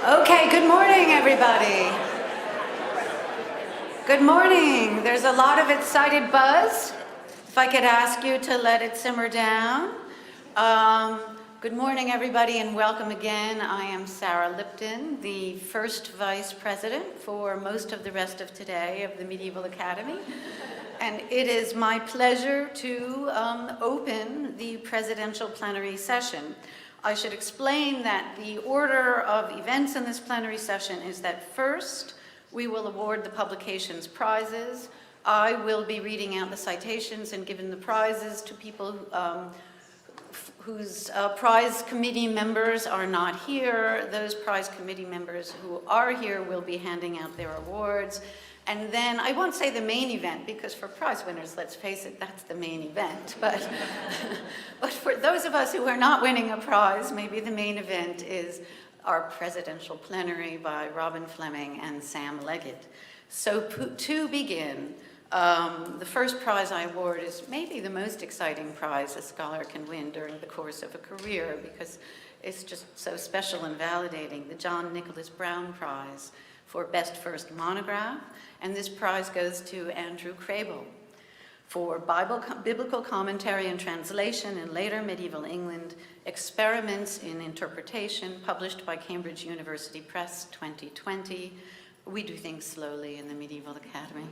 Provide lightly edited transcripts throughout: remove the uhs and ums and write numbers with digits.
Okay, good morning, everybody. Good morning. There's a lot of excited buzz. If I could ask you to let it simmer down. Good morning, everybody, and welcome again. I am Sara Lipton, the first vice president for most of the rest of today of the Medieval Academy. And it is my pleasure to open the presidential plenary session. I should explain that the order of events in this plenary session is that first, we will award the publications prizes. I will be reading out the citations and giving the prizes to people whose prize committee members are not here. Those prize committee members who are here will be handing out their awards. And then, I won't say the main event, because for prize winners, let's face it, that's the main event. But for those of us who are not winning a prize, maybe the main event is our presidential plenary by Robin Fleming and Sam Leggett. So to begin, the first prize I award is maybe the most exciting prize a scholar can win during the course of a career, because it's just so special and validating, the John Nicholas Brown Prize for Best First Monograph, and this prize goes to Andrew Crable for biblical commentary and translation in later medieval England, Experiments in Interpretation, published by Cambridge University Press 2020. We do things slowly in the Medieval Academy.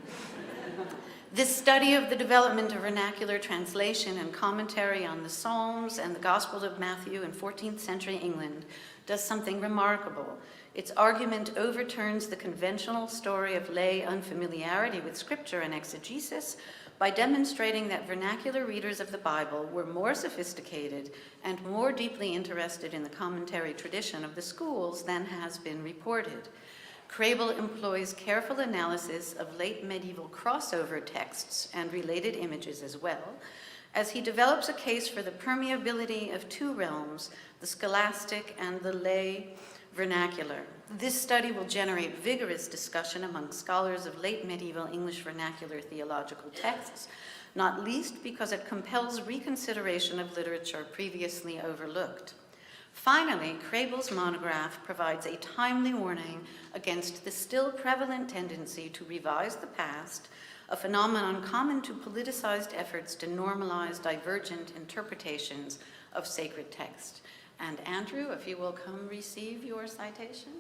This study of the development of vernacular translation and commentary on the Psalms and the Gospel of Matthew in 14th century England does something remarkable. Its argument overturns the conventional story of lay unfamiliarity with scripture and exegesis by demonstrating that vernacular readers of the Bible were more sophisticated and more deeply interested in the commentary tradition of the schools than has been reported. Crable employs careful analysis of late medieval crossover texts and related images as well, as he develops a case for the permeability of two realms, the scholastic and the lay vernacular. This study will generate vigorous discussion among scholars of late medieval English vernacular theological texts, not least because it compels reconsideration of literature previously overlooked. Finally, Crable's monograph provides a timely warning against the still prevalent tendency to revise the past, a phenomenon common to politicized efforts to normalize divergent interpretations of sacred text. And Andrew, if you will come receive your citation.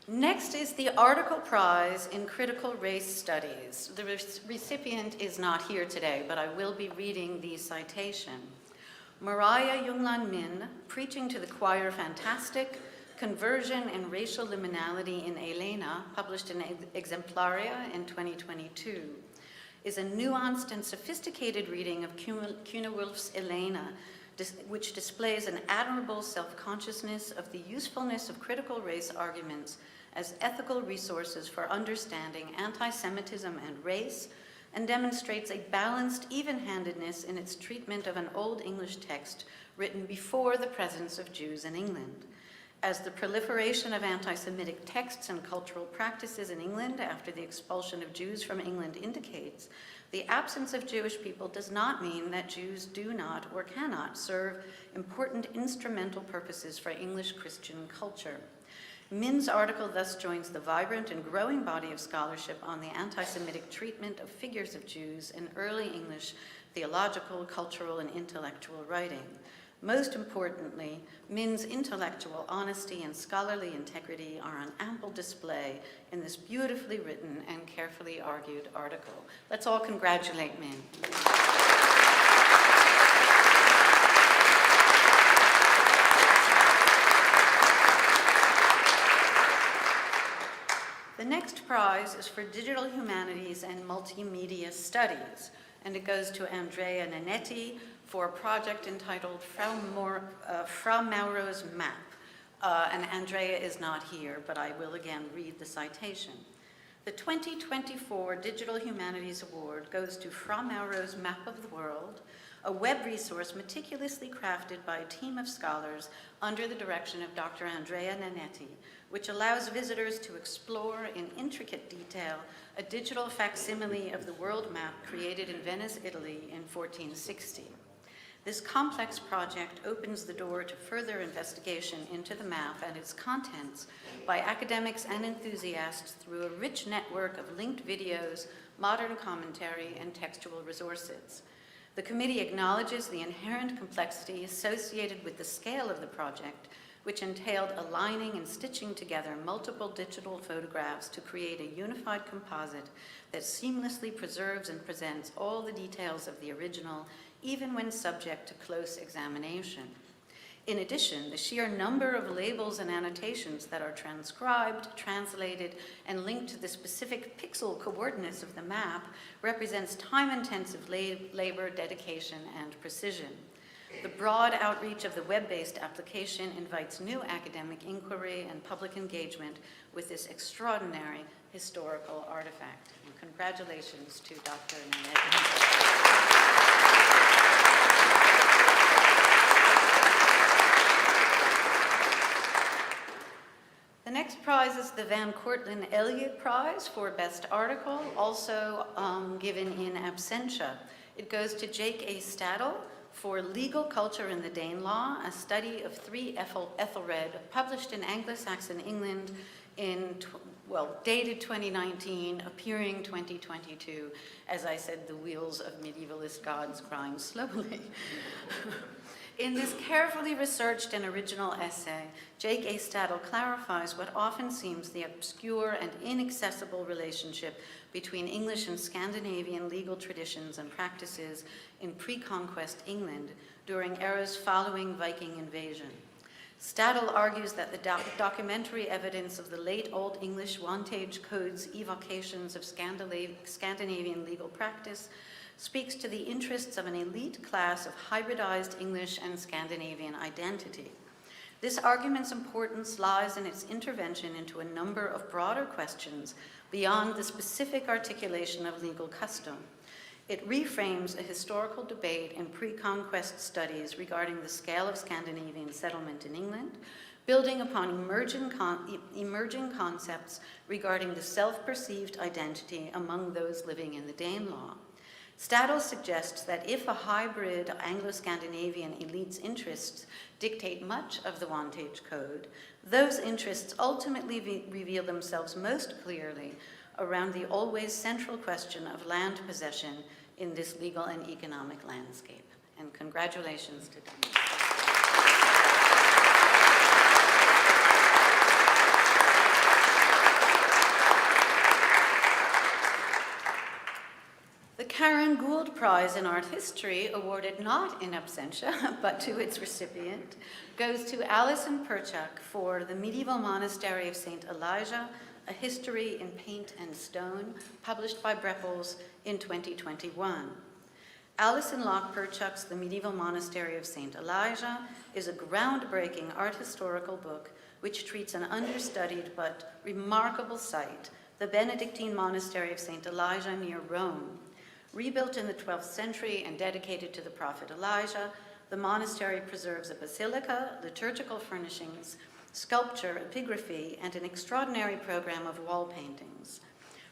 Next is the Article Prize in Critical Race Studies. The recipient is not here today, but I will be reading the citation. Mariah Junglan Min, preaching to the choir Fantastic, Conversion and Racial Liminality in Elena, published in Exemplaria in 2022, is a nuanced and sophisticated reading of Cunewulf's Elena, which displays an admirable self-consciousness of the usefulness of critical race arguments as ethical resources for understanding anti-Semitism and race, and demonstrates a balanced even-handedness in its treatment of an Old English text written before the presence of Jews in England. As the proliferation of anti-Semitic texts and cultural practices in England after the expulsion of Jews from England indicates, the absence of Jewish people does not mean that Jews do not or cannot serve important instrumental purposes for English Christian culture. Min's article thus joins the vibrant and growing body of scholarship on the anti-Semitic treatment of figures of Jews in early English theological, cultural, and intellectual writing. Most importantly, Min's intellectual honesty and scholarly integrity are on ample display in this beautifully written and carefully argued article. Let's all congratulate Min. The next prize is for Digital Humanities and Multimedia Studies, and it goes to Andrea Nanetti for a project entitled Frau Mauro's Map. And Andrea is not here, but I will again read the citation. The 2024 Digital Humanities Award goes to Frau Mauro's Map of the World, a web resource meticulously crafted by a team of scholars under the direction of Dr. Andrea Nanetti, which allows visitors to explore in intricate detail a digital facsimile of the world map created in Venice, Italy in 1460. This complex project opens the door to further investigation into the map and its contents by academics and enthusiasts through a rich network of linked videos, modern commentary, and textual resources. The committee acknowledges the inherent complexity associated with the scale of the project, which entailed aligning and stitching together multiple digital photographs to create a unified composite that seamlessly preserves and presents all the details of the original, even when subject to close examination. In addition, the sheer number of labels and annotations that are transcribed, translated, and linked to the specific pixel coordinates of the map represents time-intensive labor, dedication, and precision. The broad outreach of the web-based application invites new academic inquiry and public engagement with this extraordinary historical artifact. And congratulations to Dr. Nanetti. The next prize is the Van Cortlandt Elliott Prize for Best Article, also given in absentia. It goes to Jake A. Stadel for Legal Culture in the Danelaw, a study of 3 Ethelred, published in Anglo-Saxon England in, dated 2019, appearing 2022. As I said, the wheels of medievalist gods grind slowly. In this carefully researched and original essay, Jake A. Stadel clarifies what often seems the obscure and inaccessible relationship between English and Scandinavian legal traditions and practices in pre-conquest England during eras following Viking invasion. Stadel argues that the documentary evidence of the late Old English Wantage Code's evocations of Scandinavian legal practice speaks to the interests of an elite class of hybridized English and Scandinavian identity. This argument's importance lies in its intervention into a number of broader questions beyond the specific articulation of legal custom. It reframes a historical debate in pre-conquest studies regarding the scale of Scandinavian settlement in England, building upon emerging concepts regarding the self-perceived identity among those living in the Danelaw. Stadel suggests that if a hybrid Anglo-Scandinavian elite's interests dictate much of the Wantage Code, those interests ultimately reveal themselves most clearly around the always central question of land possession in this legal and economic landscape. And congratulations to them. The Karen Gould Prize in Art History, awarded not in absentia, but to its recipient, goes to Alison Perchuk for The Medieval Monastery of St. Elijah, A History in Paint and Stone, published by Brepols in 2021. Alison Locke Perchuk's The Medieval Monastery of St. Elijah is a groundbreaking art historical book which treats an understudied but remarkable site, the Benedictine Monastery of St. Elijah near Rome. Rebuilt in the 12th century and dedicated to the prophet Elijah, the monastery preserves a basilica, liturgical furnishings, sculpture, epigraphy, and an extraordinary program of wall paintings.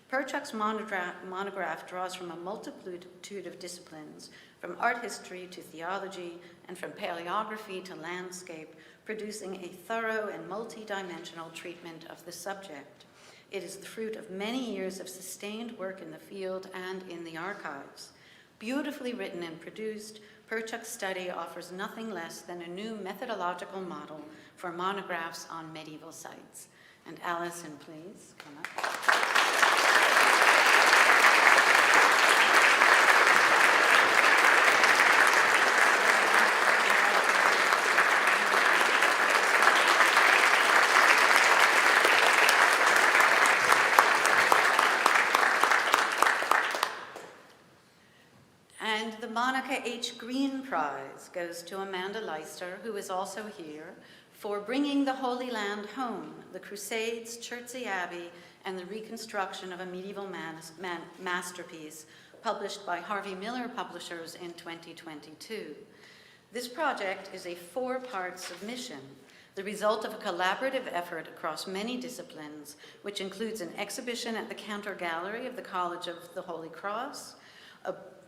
Perchuk's monograph draws from a multitude of disciplines, from art history to theology, and from paleography to landscape, producing a thorough and multi-dimensional treatment of the subject. It is the fruit of many years of sustained work in the field and in the archives. Beautifully written and produced, Perchuk's study offers nothing less than a new methodological model for monographs on medieval sites. And Alison, please, come up. The Monica H. Green Prize goes to Amanda Leister, who is also here, for Bringing the Holy Land Home, the Crusades, Chertsey Abbey, and the reconstruction of a medieval masterpiece, published by Harvey Miller Publishers in 2022. This project is a 4-part submission, the result of a collaborative effort across many disciplines, which includes an exhibition at the Counter Gallery of the College of the Holy Cross,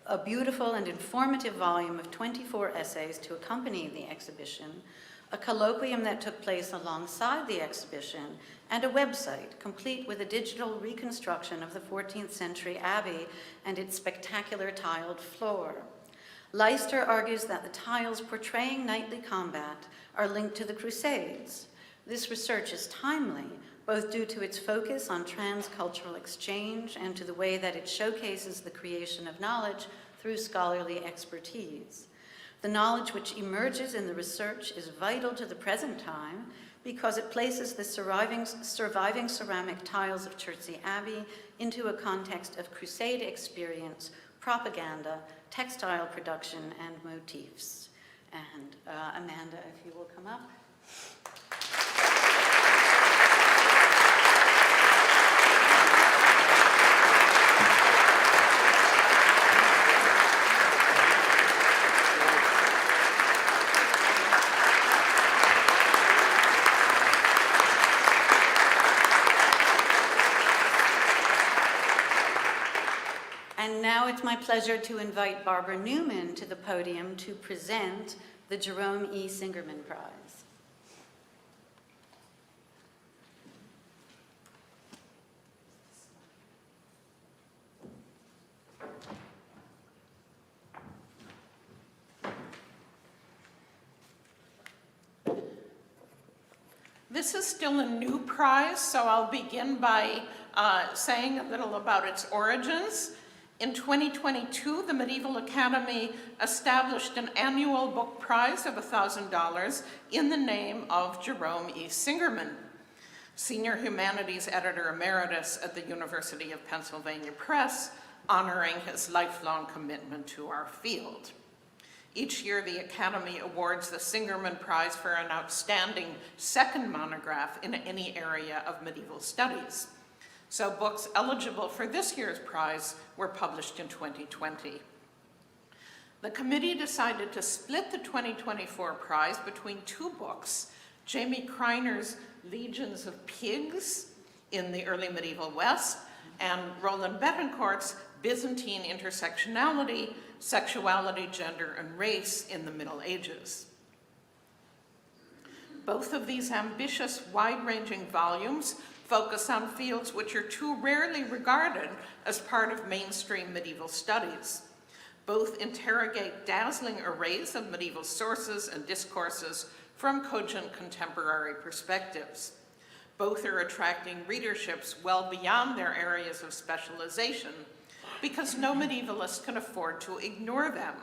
a beautiful and informative volume of 24 essays to accompany the exhibition, a colloquium that took place alongside the exhibition, and a website complete with a digital reconstruction of the 14th century abbey and its spectacular tiled floor. Leicester argues that the tiles portraying knightly combat are linked to the Crusades. This research is timely, both due to its focus on transcultural exchange and to the way that it showcases the creation of knowledge through scholarly expertise. The knowledge which emerges in the research is vital to the present time because it places the surviving ceramic tiles of Chertsey Abbey into a context of Crusade experience, propaganda, textile production, and motifs. And Amanda, if you will come up. And now it's my pleasure to invite Barbara Newman to the podium to present the Jerome E. Singerman Prize. This is still a new prize, so I'll begin by saying a little about its origins. In 2022, the Medieval Academy established an annual book prize of $1,000 in the name of Jerome E. Singerman, Senior Humanities Editor Emeritus at the University of Pennsylvania Press, honoring his lifelong commitment to our field. Each year, the Academy awards the Singerman Prize for an outstanding second monograph in any area of medieval studies. So books eligible for this year's prize were published in 2020. The committee decided to split the 2024 prize between 2 books, Jamie Kreiner's Legions of Pigs in the Early Medieval West and Roland Betancourt's Byzantine Intersectionality, Sexuality, Gender, and Race in the Middle Ages. Both of these ambitious, wide-ranging volumes focus on fields which are too rarely regarded as part of mainstream medieval studies. Both interrogate dazzling arrays of medieval sources and discourses from cogent contemporary perspectives. Both are attracting readerships well beyond their areas of specialization because no medievalist can afford to ignore them.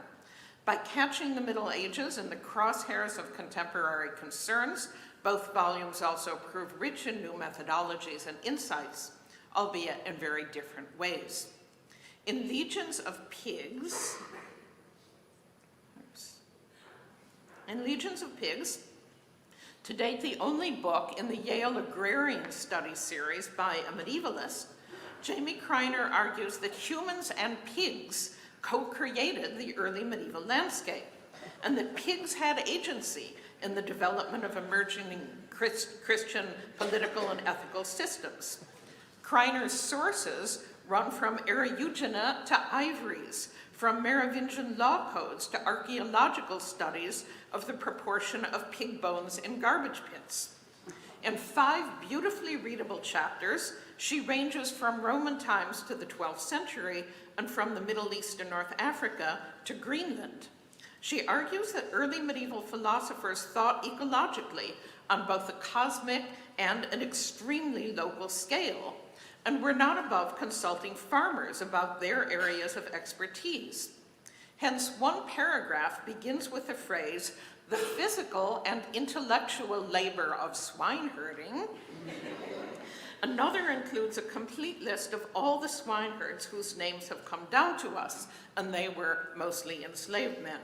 By catching the Middle Ages in the crosshairs of contemporary concerns, both volumes also prove rich in new methodologies and insights, albeit in very different ways. In Legions of Pigs, to date the only book in the Yale Agrarian Studies series by a medievalist, Jamie Kreiner argues that humans and pigs co-created the early medieval landscape, and that pigs had agency in the development of emerging Christian political and ethical systems. Kreiner's sources run from Eriugena to ivories, from Merovingian law codes to archaeological studies of the proportion of pig bones in garbage pits. In 5 beautifully readable chapters, she ranges from Roman times to the 12th century and from the Middle East and North Africa to Greenland. She argues that early medieval philosophers thought ecologically on both a cosmic and an extremely local scale, and were not above consulting farmers about their areas of expertise. Hence, one paragraph begins with the phrase, "the physical and intellectual labor of swineherding." Another includes a complete list of all the swineherds whose names have come down to us, and they were mostly enslaved men.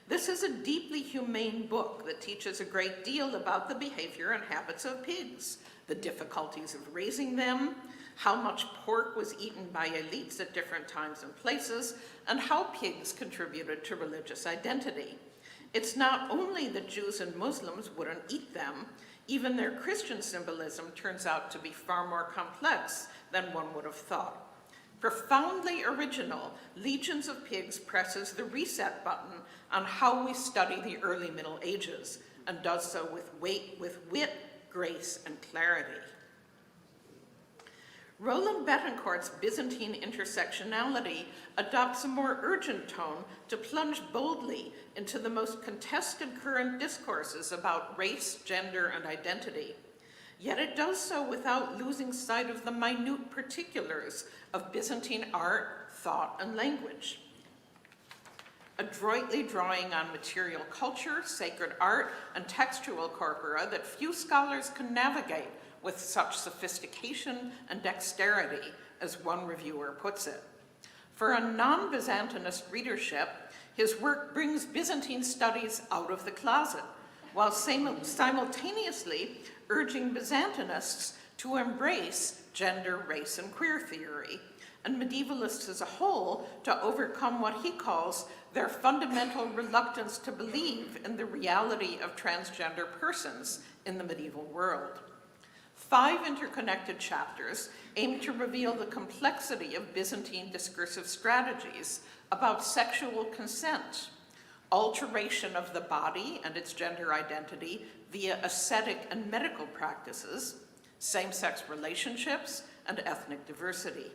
This is a deeply humane book that teaches a great deal about the behavior and habits of pigs, the difficulties of raising them, how much pork was eaten by elites at different times and places, and how pigs contributed to religious identity. It's not only that Jews and Muslims wouldn't eat them, even their Christian symbolism turns out to be far more complex than one would have thought. Profoundly original, Legions of Pigs presses the reset button on how we study the early Middle Ages, and does so with wit, grace, and clarity. Roland Betancourt's Byzantine intersectionality adopts a more urgent tone to plunge boldly into the most contested current discourses about race, gender, and identity. Yet it does so without losing sight of the minute particulars of Byzantine art, thought, and language. Adroitly drawing on material culture, sacred art, and textual corpora that few scholars can navigate with such sophistication and dexterity, as one reviewer puts it. For a non-Byzantinist readership, his work brings Byzantine studies out of the closet, while simultaneously urging Byzantinists to embrace gender, race, and queer theory, and medievalists as a whole to overcome what he calls their fundamental reluctance to believe in the reality of transgender persons in the medieval world. 5 interconnected chapters aim to reveal the complexity of Byzantine discursive strategies about sexual consent, alteration of the body and its gender identity via ascetic and medical practices, same-sex relationships, and ethnic diversity.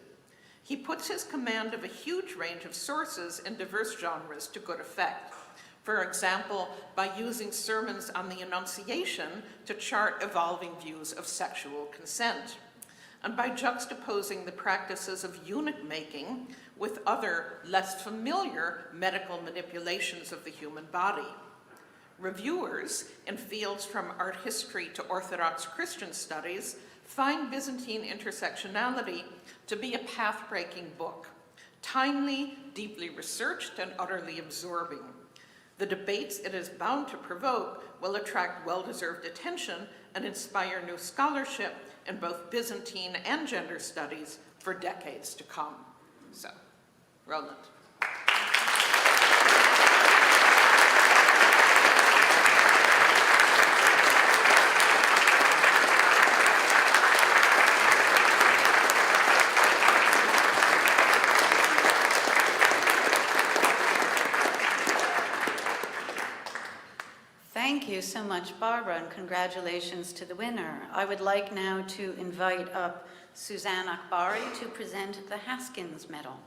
He puts his command of a huge range of sources in diverse genres to good effect. For example, by using sermons on the Annunciation to chart evolving views of sexual consent, and by juxtaposing the practices of eunuch making with other, less familiar medical manipulations of the human body. Reviewers in fields from art history to Orthodox Christian studies find Byzantine intersectionality to be a path-breaking book, timely, deeply researched, and utterly absorbing. The debates it is bound to provoke will attract well-deserved attention and inspire new scholarship in both Byzantine and gender studies for decades to come. So, Roland. Thank you so much, Barbara, and congratulations to the winner. I would like now to invite up Suzanne Akbari to present the Haskins Medal.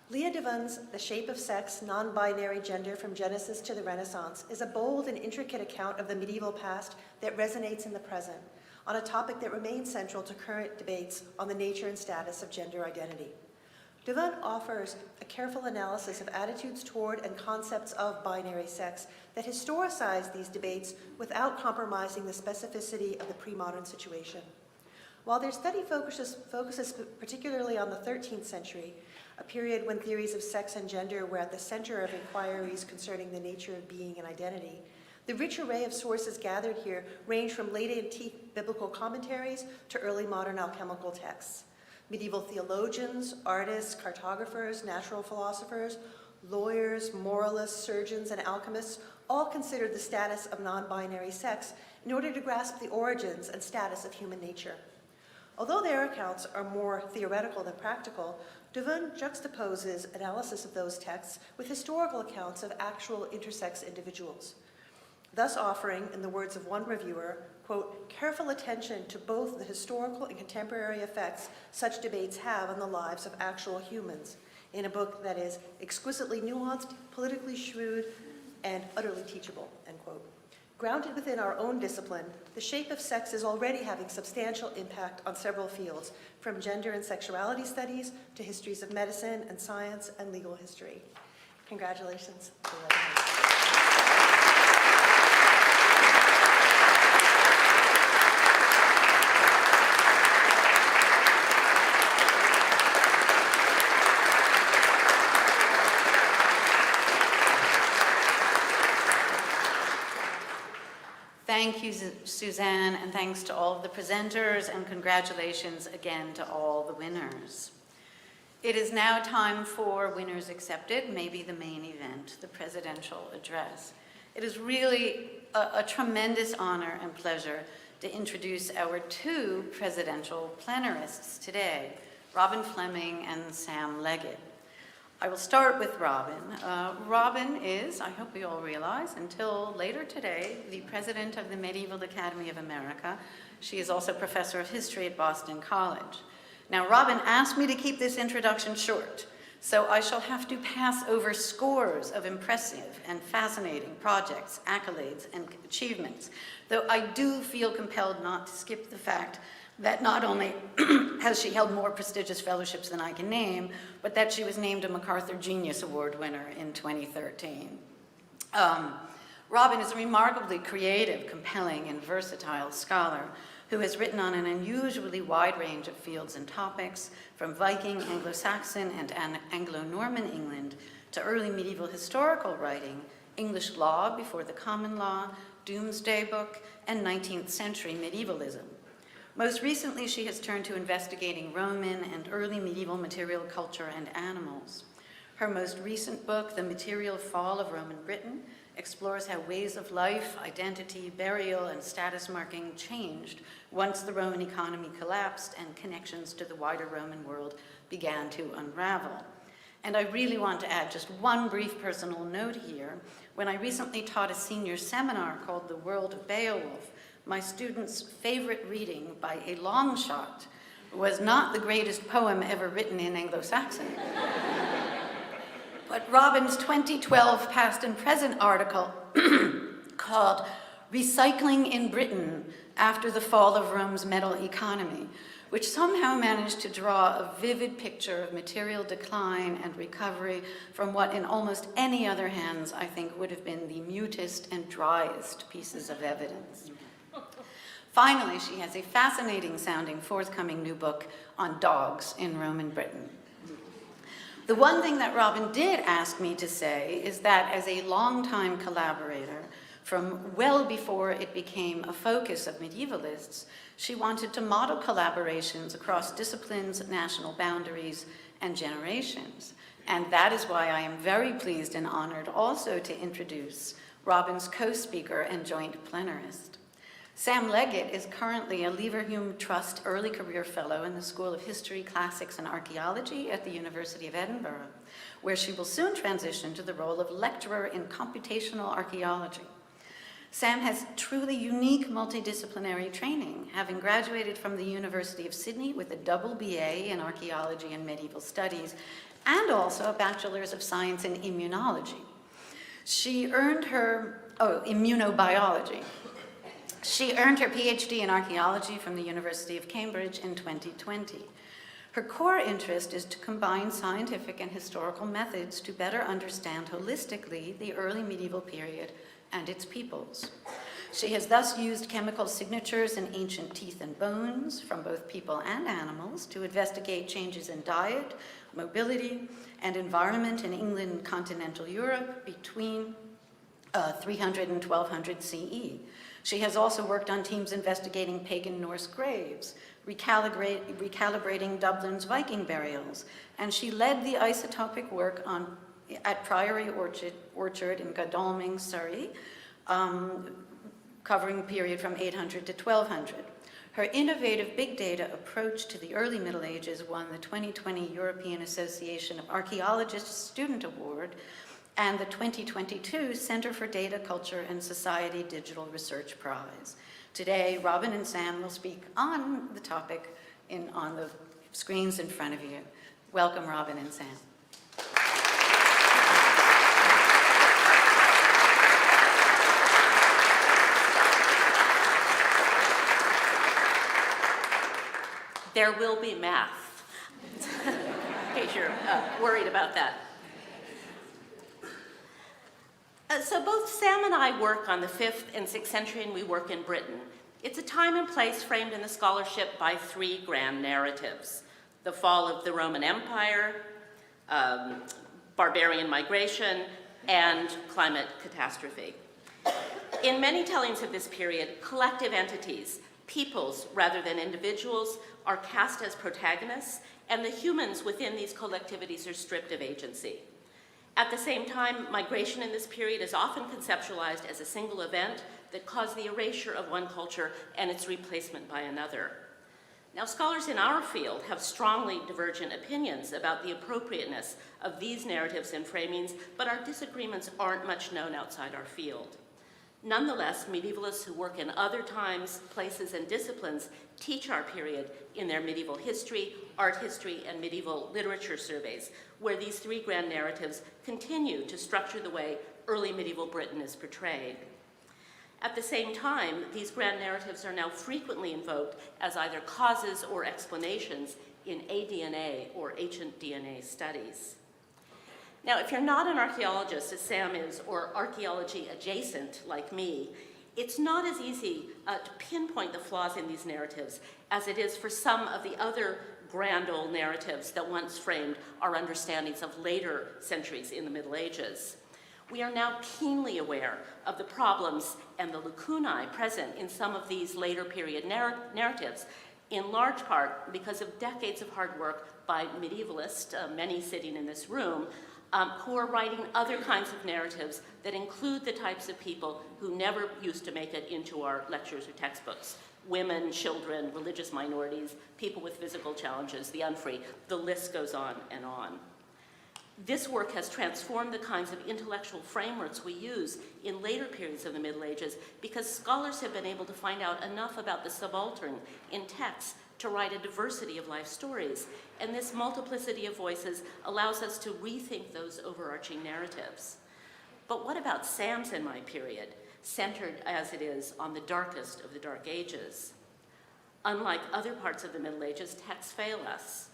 Leah Devon's The Shape of Sex, Non-Binary Gender from Genesis to the Renaissance is a bold and intricate account of the medieval past that resonates in the present, on a topic that remains central to current debates on the nature and status of gender identity. Devon offers a careful analysis of attitudes toward and concepts of binary sex that historicize these debates without compromising the specificity of the pre-modern situation. While their study focuses particularly on the 13th century, a period when theories of sex and gender were at the center of inquiries concerning the nature of being and identity, the rich array of sources gathered here range from late antique biblical commentaries to early modern alchemical texts. Medieval theologians, artists, cartographers, natural philosophers, lawyers, moralists, surgeons, and alchemists all considered the status of non-binary sex in order to grasp the origins and status of human nature. Although their accounts are more theoretical than practical, Devon juxtaposes analysis of those texts with historical accounts of actual intersex individuals, thus offering, in the words of one reviewer, quote, careful attention to both the historical and contemporary effects such debates have on the lives of actual humans, in a book that is exquisitely nuanced, politically shrewd, and utterly teachable, end quote. Grounded within our own discipline, The Shape of Sex is already having substantial impact on several fields, from gender and sexuality studies to histories of medicine and science and legal history. Congratulations. Thank you, Suzanne, and thanks to all of the presenters, and congratulations again to all the winners. It is now time for Winners Accepted, maybe the main event, the presidential address. It is really a tremendous honor and pleasure to introduce our two presidential plenarists today, Robin Fleming and Sam Leggett. I will start with Robin. Robin is, I hope we all realize, until later today, the president of the Medieval Academy of America. She is also professor of history at Boston College. Now, Robin asked me to keep this introduction short, so I shall have to pass over scores of impressive and fascinating projects, accolades, and achievements, though I do feel compelled not to skip the fact that not only has she held more prestigious fellowships than I can name, but that she was named a MacArthur Genius Award winner in 2013. Robin is a remarkably creative, compelling, and versatile scholar who has written on an unusually wide range of fields and topics, from Viking, Anglo-Saxon, and Anglo-Norman England to early medieval historical writing, English law before the common law, doomsday book, and 19th century medievalism. Most recently, she has turned to investigating Roman and early medieval material culture and animals. Her most recent book, The Material Fall of Roman Britain, explores how ways of life, identity, burial, and status marking changed once the Roman economy collapsed and connections to the wider Roman world began to unravel. And I really want to add just one brief personal note here. When I recently taught a senior seminar called The World of Beowulf, my students' favorite reading by a long shot was not the greatest poem ever written in Anglo-Saxon, but Robin's 2012 Past and Present article called Recycling in Britain After the Fall of Rome's Metal Economy, which somehow managed to draw a vivid picture of material decline and recovery from what in almost any other hands I think would have been the mutest and driest pieces of evidence. Finally, she has a fascinating sounding forthcoming new book on dogs in Roman Britain. The one thing that Robin did ask me to say is that as a longtime collaborator, from well before it became a focus of medievalists, she wanted to model collaborations across disciplines, national boundaries, and generations. And that is why I am very pleased and honored also to introduce Robin's co-speaker and joint plenarist. Sam Leggett is currently a Leverhulme Trust Early Career Fellow in the School of History, Classics, and Archaeology at the University of Edinburgh, where she will soon transition to the role of lecturer in computational archaeology. Sam has truly unique multidisciplinary training, having graduated from the University of Sydney with a double BA in Archaeology and Medieval Studies, and also a Bachelor's of Science in Immunology. She earned her, immunobiology. She earned her PhD in archaeology from the University of Cambridge in 2020. Her core interest is to combine scientific and historical methods to better understand holistically the early medieval period and its peoples. She has thus used chemical signatures in ancient teeth and bones from both people and animals to investigate changes in diet, mobility, and environment in England and continental Europe between 300 and 1200 CE. She has also worked on teams investigating pagan Norse graves, recalibrating Dublin's Viking burials, and she led the isotopic work at Priory Orchard in Godalming, Surrey, covering the period from 800 to 1200. Her innovative big data approach to the early Middle Ages won the 2020 European Association of Archaeologists Student Award and the 2022 Center for Data, Culture, and Society Digital Research Prize. Today, Robin and Sam will speak on the topic on the screens in front of you. Welcome, Robin and Sam. There will be math, in case you're worried about that. So both Sam and I work on the 5th and 6th century, and we work in Britain. It's a time and place framed in the scholarship by three grand narratives: the fall of the Roman Empire, barbarian migration, and climate catastrophe. In many tellings of this period, collective entities, peoples rather than individuals, are cast as protagonists, and the humans within these collectivities are stripped of agency. At the same time, migration in this period is often conceptualized as a single event that caused the erasure of one culture and its replacement by another. Now, scholars in our field have strongly divergent opinions about the appropriateness of these narratives and framings, but our disagreements aren't much known outside our field. Nonetheless, medievalists who work in other times, places, and disciplines teach our period in their medieval history, art history, and medieval literature surveys, where these three grand narratives continue to structure the way early medieval Britain is portrayed. At the same time, these grand narratives are now frequently invoked as either causes or explanations in ADNA or ancient DNA studies. Now, if you're not an archaeologist, as Sam is, or archaeology adjacent like me, it's not as easy to pinpoint the flaws in these narratives as it is for some of the other grand old narratives that once framed our understandings of later centuries in the Middle Ages. We are now keenly aware of the problems and the lacunae present in some of these later period narratives, in large part because of decades of hard work by medievalists, many sitting in this room, who are writing other kinds of narratives that include the types of people who never used to make it into our lectures or textbooks. Women, children, religious minorities, people with physical challenges, the unfree, the list goes on and on. This work has transformed the kinds of intellectual frameworks we use in later periods of the Middle Ages because scholars have been able to find out enough about the subaltern in texts to write a diversity of life stories. And this multiplicity of voices allows us to rethink those overarching narratives. But what about Sam's and my period, centered as it is on the darkest of the Dark Ages? Unlike other parts of the Middle Ages, texts fail us.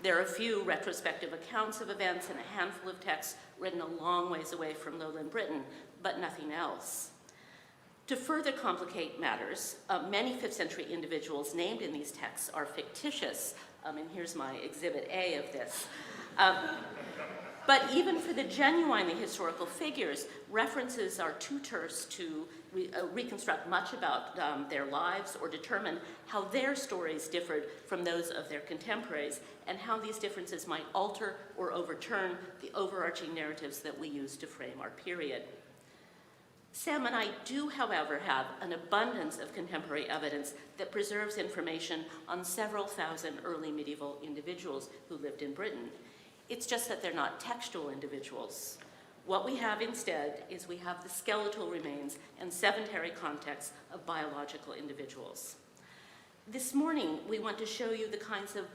There are a few retrospective accounts of events and a handful of texts written a long ways away from lowland Britain, but nothing else. To further complicate matters, many 5th century individuals named in these texts are fictitious, and here's my exhibit A of this. But even for the genuinely historical figures, references are too terse to reconstruct much about their lives or determine how their stories differed from those of their contemporaries and how these differences might alter or overturn the overarching narratives that we use to frame our period. Sam and I do, however, have an abundance of contemporary evidence that preserves information on several thousand early medieval individuals who lived in Britain. It's just that they're not textual individuals. What we have instead is we have the skeletal remains and sedentary contexts of biological individuals. This morning, we want to show you the kinds of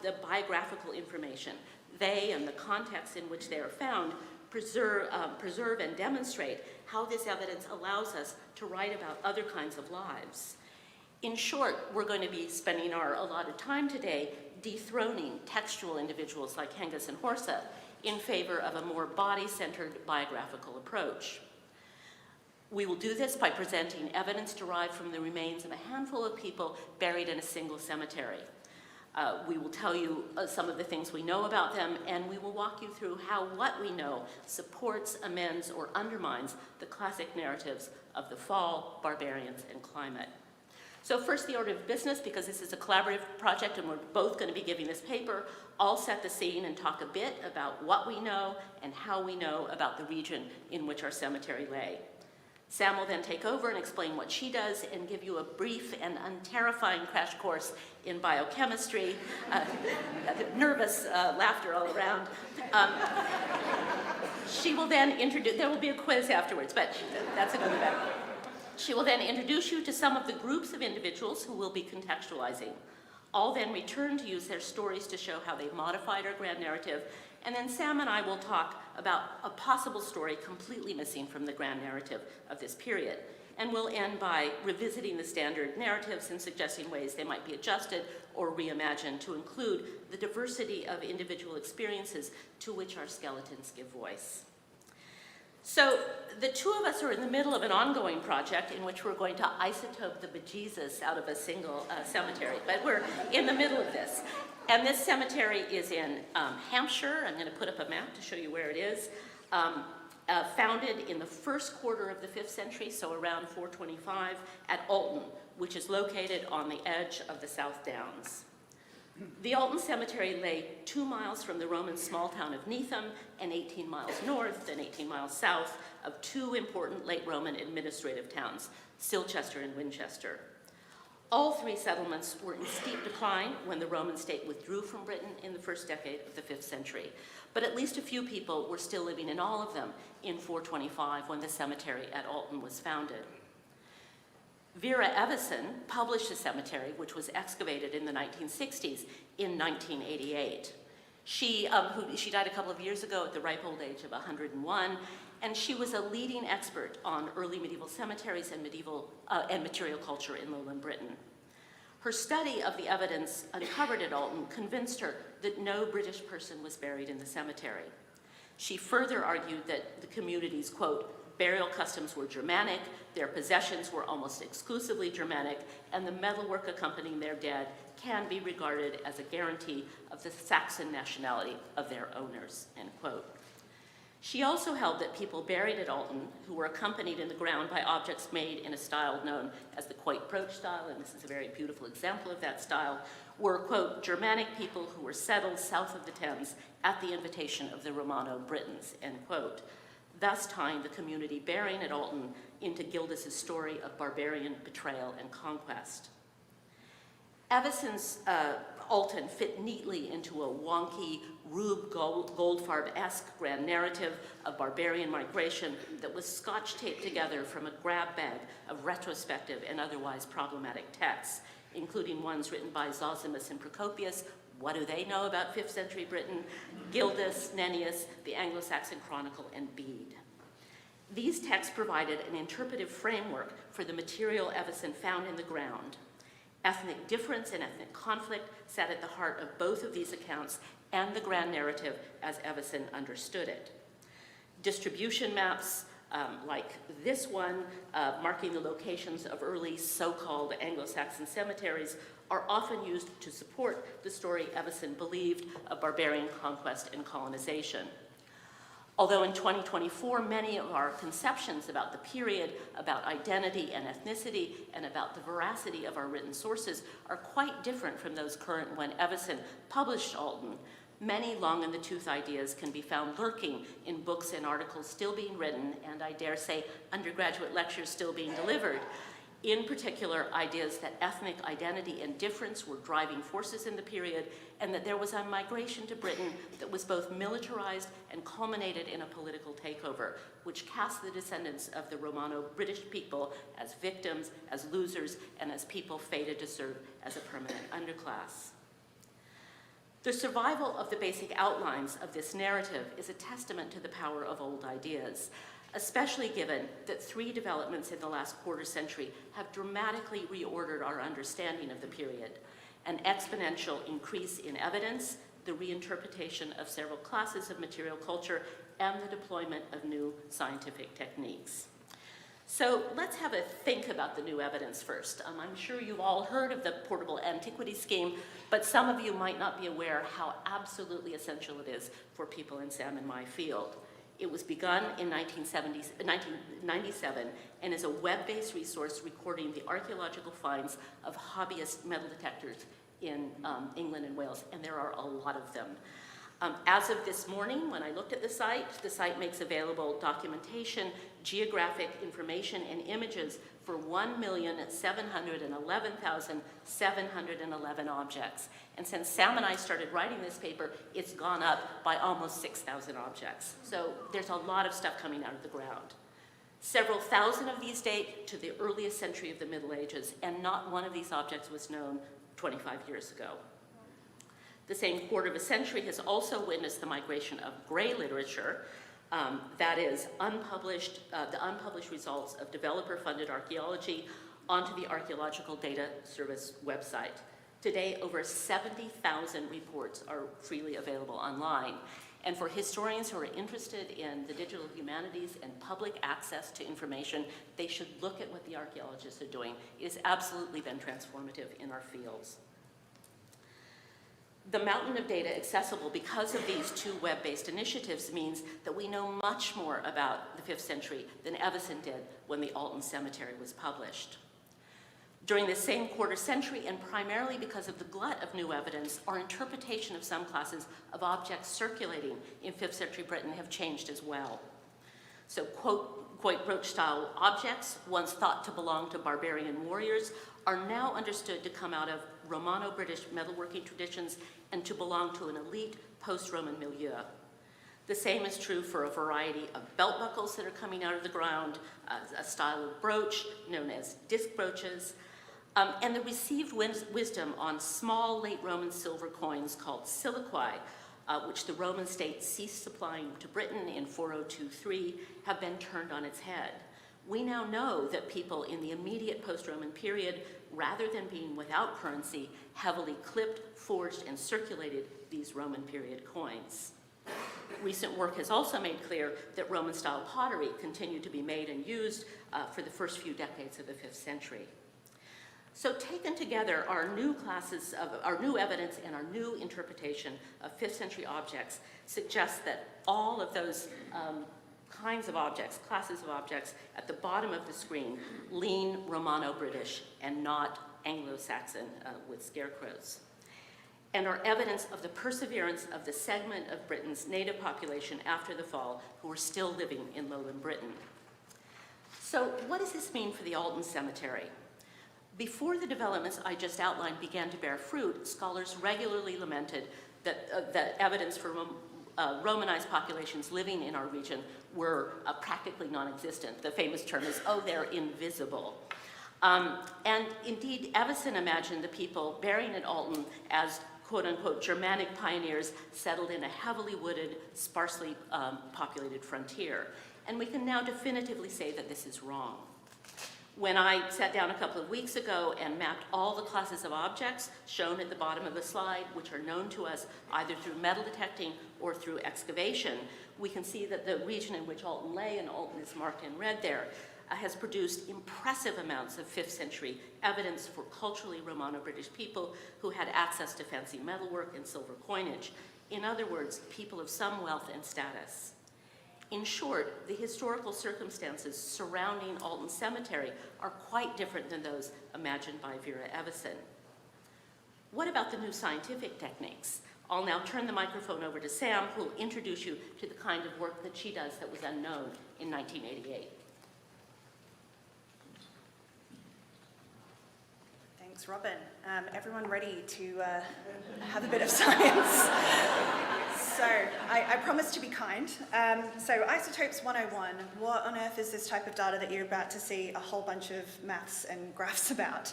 the biographical information they and the context in which they are found preserve and demonstrate how this evidence allows us to write about other kinds of lives. In short, we're going to be spending our allotted time today dethroning textual individuals like Hengist and Horsa in favor of a more body-centered biographical approach. We will do this by presenting evidence derived from the remains of a handful of people buried in a single cemetery. We will tell you some of the things we know about them, and we will walk you through how what we know supports, amends, or undermines the classic narratives of the fall, barbarians, and climate. So first, the order of business, because this is a collaborative project and we're both going to be giving this paper. I'll set the scene and talk a bit about what we know and how we know about the region in which our cemetery lay. Sam will then take over and explain what she does and give you a brief and unterrifying crash course in biochemistry. Nervous laughter all around. She will then introduce, there will be a quiz afterwards, but that's another matter. She will then introduce you to some of the groups of individuals who will be contextualizing. I'll then return to use their stories to show how they modified our grand narrative, and then Sam and I will talk about a possible story completely missing from the grand narrative of this period. And we'll end by revisiting the standard narratives and suggesting ways they might be adjusted or reimagined to include the diversity of individual experiences to which our skeletons give voice. So the two of us are in the middle of an ongoing project in which we're going to isotope the bejesus out of a single cemetery, but we're in the middle of this. And this cemetery is in Hampshire. I'm going to put up a map to show you where it is. founded in the first quarter of the 5th century, so around 425, at Alton, which is located on the edge of the South Downs. The Alton Cemetery lay 2 miles from the Roman small town of Neetham and 18 miles north and 18 miles south of 2 important late Roman administrative towns, Silchester and Winchester. All 3 settlements were in steep decline when the Roman state withdrew from Britain in the first decade of the 5th century, but at least a few people were still living in all of them in 425 when the cemetery at Alton was founded. Vera Evison published the cemetery, which was excavated in the 1960s, in 1988. She died a couple of years ago at the ripe old age of 101, and she was a leading expert on early medieval cemeteries and material culture in lowland Britain. Her study of the evidence uncovered at Alton convinced her that no British person was buried in the cemetery. She further argued that the community's, quote, burial customs were Germanic, their possessions were almost exclusively Germanic, and the metalwork accompanying their dead can be regarded as a guarantee of the Saxon nationality of their owners, end quote. She also held that people buried at Alton, who were accompanied in the ground by objects made in a style known as the quoit brooch style, and this is a very beautiful example of that style, were, quote, Germanic people who were settled south of the Thames at the invitation of the Romano Britons, end quote, thus tying the community burying at Alton into Gildas's story of barbarian betrayal and conquest. Evison's Alton fit neatly into a wonky, Rube Goldfarb-esque grand narrative of barbarian migration that was scotch-taped together from a grab bag of retrospective and otherwise problematic texts, including ones written by Zosimus and Procopius, what do they know about 5th century Britain, Gildas, Nennius, the Anglo-Saxon Chronicle, and Bede. These texts provided an interpretive framework for the material Evison found in the ground. Ethnic difference and ethnic conflict sat at the heart of both of these accounts and the grand narrative as Evison understood it. Distribution maps, like this one, marking the locations of early so-called Anglo-Saxon cemeteries, are often used to support the story Evison believed of barbarian conquest and colonization. Although in 2024, many of our conceptions about the period, about identity and ethnicity, and about the veracity of our written sources are quite different from those current when Evison published Alton, many long-in-the-tooth ideas can be found lurking in books and articles still being written, and I dare say undergraduate lectures still being delivered. In particular, ideas that ethnic identity and difference were driving forces in the period, and that there was a migration to Britain that was both militarized and culminated in a political takeover, which cast the descendants of the Romano-British people as victims, as losers, and as people fated to serve as a permanent underclass. The survival of the basic outlines of this narrative is a testament to the power of old ideas, especially given that 3 developments in the last quarter century have dramatically reordered our understanding of the period: an exponential increase in evidence, the reinterpretation of several classes of material culture, and the deployment of new scientific techniques. So let's have a think about the new evidence first. I'm sure you've all heard of the portable antiquity scheme, but some of you might not be aware how absolutely essential it is for people in Sam and my field. It was begun in 1997 and is a web-based resource recording the archaeological finds of hobbyist metal detectors in England and Wales, and there are a lot of them. As of this morning, when I looked at the site makes available documentation, geographic information, and images for 1,711,711 objects. And since Sam and I started writing this paper, it's gone up by almost 6,000 objects. So there's a lot of stuff coming out of the ground. Several thousand of these date to the earliest century of the Middle Ages, and not one of these objects was known 25 years ago. The same quarter of a century has also witnessed the migration of gray literature, that is, the unpublished results of developer-funded archaeology onto the Archaeological Data Service website. Today, over 70,000 reports are freely available online. And for historians who are interested in the digital humanities and public access to information, they should look at what the archaeologists are doing. It has absolutely been transformative in our fields. The mountain of data accessible because of these two web-based initiatives means that we know much more about the 5th century than Evison did when the Alton Cemetery was published. During this same quarter century, and primarily because of the glut of new evidence, our interpretation of some classes of objects circulating in 5th century Britain have changed as well. So, quote brooch-style objects, once thought to belong to barbarian warriors, are now understood to come out of Romano-British metalworking traditions and to belong to an elite post-Roman milieu. The same is true for a variety of belt buckles that are coming out of the ground, a style of brooch known as disc brooches, and the received wisdom on small late Roman silver coins called siliqui, which the Roman state ceased supplying to Britain in 4023, have been turned on its head. We now know that people in the immediate post-Roman period, rather than being without currency, heavily clipped, forged, and circulated these Roman period coins. Recent work has also made clear that Roman-style pottery continued to be made and used for the first few decades of the 5th century. So taken together, our new evidence and our new interpretation of 5th century objects suggests that all of those kinds of objects, classes of objects at the bottom of the screen lean Romano-British and not Anglo-Saxon with scarecrows. And are evidence of the perseverance of the segment of Britain's native population after the fall who are still living in lowland Britain. So what does this mean for the Alton Cemetery? Before the developments I just outlined began to bear fruit, scholars regularly lamented that evidence for Romanized populations living in our region were practically non-existent. The famous term is, oh, they're invisible. And indeed, Evison imagined the people buried at Alton as quote-unquote Germanic pioneers settled in a heavily wooded, sparsely populated frontier. And we can now definitively say that this is wrong. When I sat down a couple of weeks ago and mapped all the classes of objects shown at the bottom of the slide, which are known to us either through metal detecting or through excavation, we can see that the region in which Alton lay, and Alton is marked in red there, has produced impressive amounts of 5th century evidence for culturally Romano-British people who had access to fancy metalwork and silver coinage. In other words, people of some wealth and status. In short, the historical circumstances surrounding Alton Cemetery are quite different than those imagined by Vera Evison. What about the new scientific techniques? I'll now turn the microphone over to Sam, who will introduce you to the kind of work that she does that was unknown in 1988. Thanks, Robin. Everyone ready to have a bit of science? So, I promise to be kind. So, Isotopes 101, what on earth is this type of data that you're about to see a whole bunch of maths and graphs about?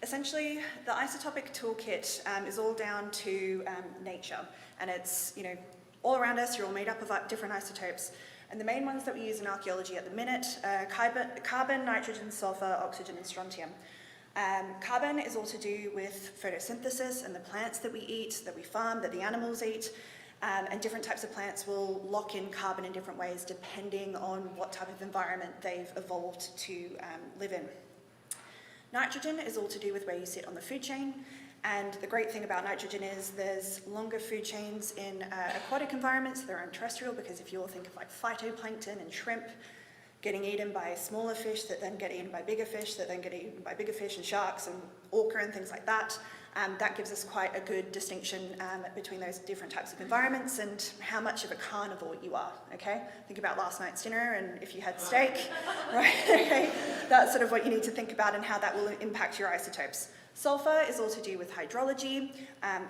Essentially, the isotopic toolkit is all down to nature, and it's, all around us, you're all made up of different isotopes. And the main ones that we use in archaeology at the minute are carbon, nitrogen, sulfur, oxygen, and strontium. Carbon is all to do with photosynthesis and the plants that we eat, that we farm, that the animals eat. And different types of plants will lock in carbon in different ways depending on what type of environment they've evolved to live in. Nitrogen is all to do with where you sit on the food chain. And the great thing about nitrogen is there's longer food chains in aquatic environments that are terrestrial, because if you all think of like phytoplankton and shrimp getting eaten by smaller fish that then get eaten by bigger fish that then get eaten by bigger fish, and sharks and orca and things like that, that gives us quite a good distinction between those different types of environments and how much of a carnivore you are, okay? Think about last night's dinner and if you had steak, right, okay? That's sort of what you need to think about and how that will impact your isotopes. Sulfur is all to do with hydrology.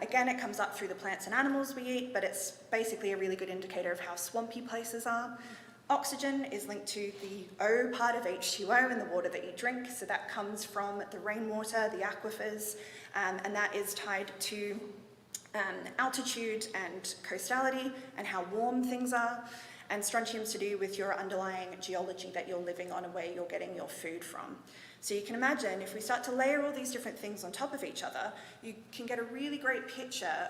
Again, it comes up through the plants and animals we eat, but it's basically a really good indicator of how swampy places are. Oxygen is linked to the O part of H2O in the water that you drink, so that comes from the rainwater, the aquifers, and that is tied to altitude and coastality and how warm things are. And strontium's to do with your underlying geology that you're living on and where you're getting your food from. So you can imagine if we start to layer all these different things on top of each other, you can get a really great picture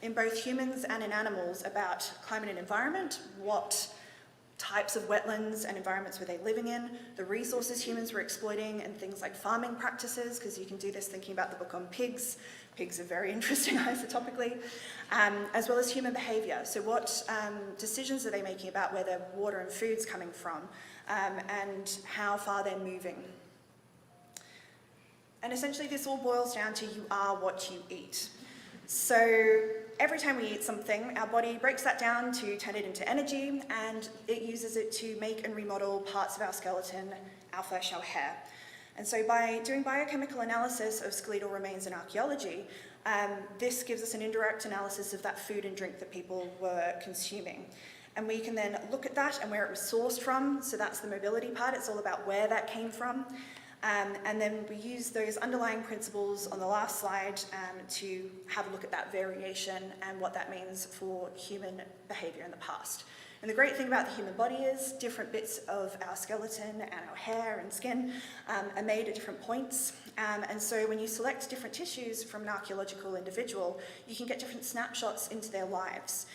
in both humans and in animals about climate and environment, what types of wetlands and environments were they living in, the resources humans were exploiting, and things like farming practices, because you can do this thinking about the book on pigs, pigs are very interesting isotopically, as well as human behaviour. So what decisions are they making about where their water and food's coming from, and how far they're moving. And essentially this all boils down to you are what you eat. So every time we eat something, our body breaks that down to turn it into energy, and it uses it to make and remodel parts of our skeleton, our flesh, our hair. And so by doing biochemical analysis of skeletal remains in archaeology, this gives us an indirect analysis of that food and drink that people were consuming. And we can then look at that and where it was sourced from, so that's the mobility part, it's all about where that came from. And then we use those underlying principles on the last slide to have a look at that variation and what that means for human behaviour in the past. And the great thing about the human body is different bits of our skeleton and our hair and skin are made at different points. And so when you select different tissues from an archaeological individual, you can get different snapshots into their lives,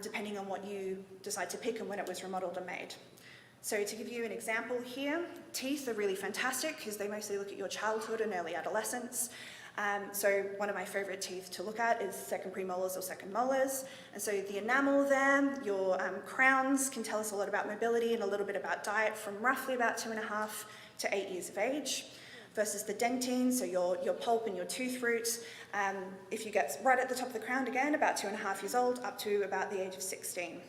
depending on what you decide to pick and when it was remodeled and made. So to give you an example here, teeth are really fantastic because they mostly look at your childhood and early adolescence. So one of my favourite teeth to look at is second premolars or second molars. And so the enamel there, your crowns can tell us a lot about mobility and a little bit about diet from roughly about 2.5 to 8 years of age, versus the dentine, so your pulp and your tooth roots. If you get right at the top of the crown again, about 2.5 years old, up to about the age of 16.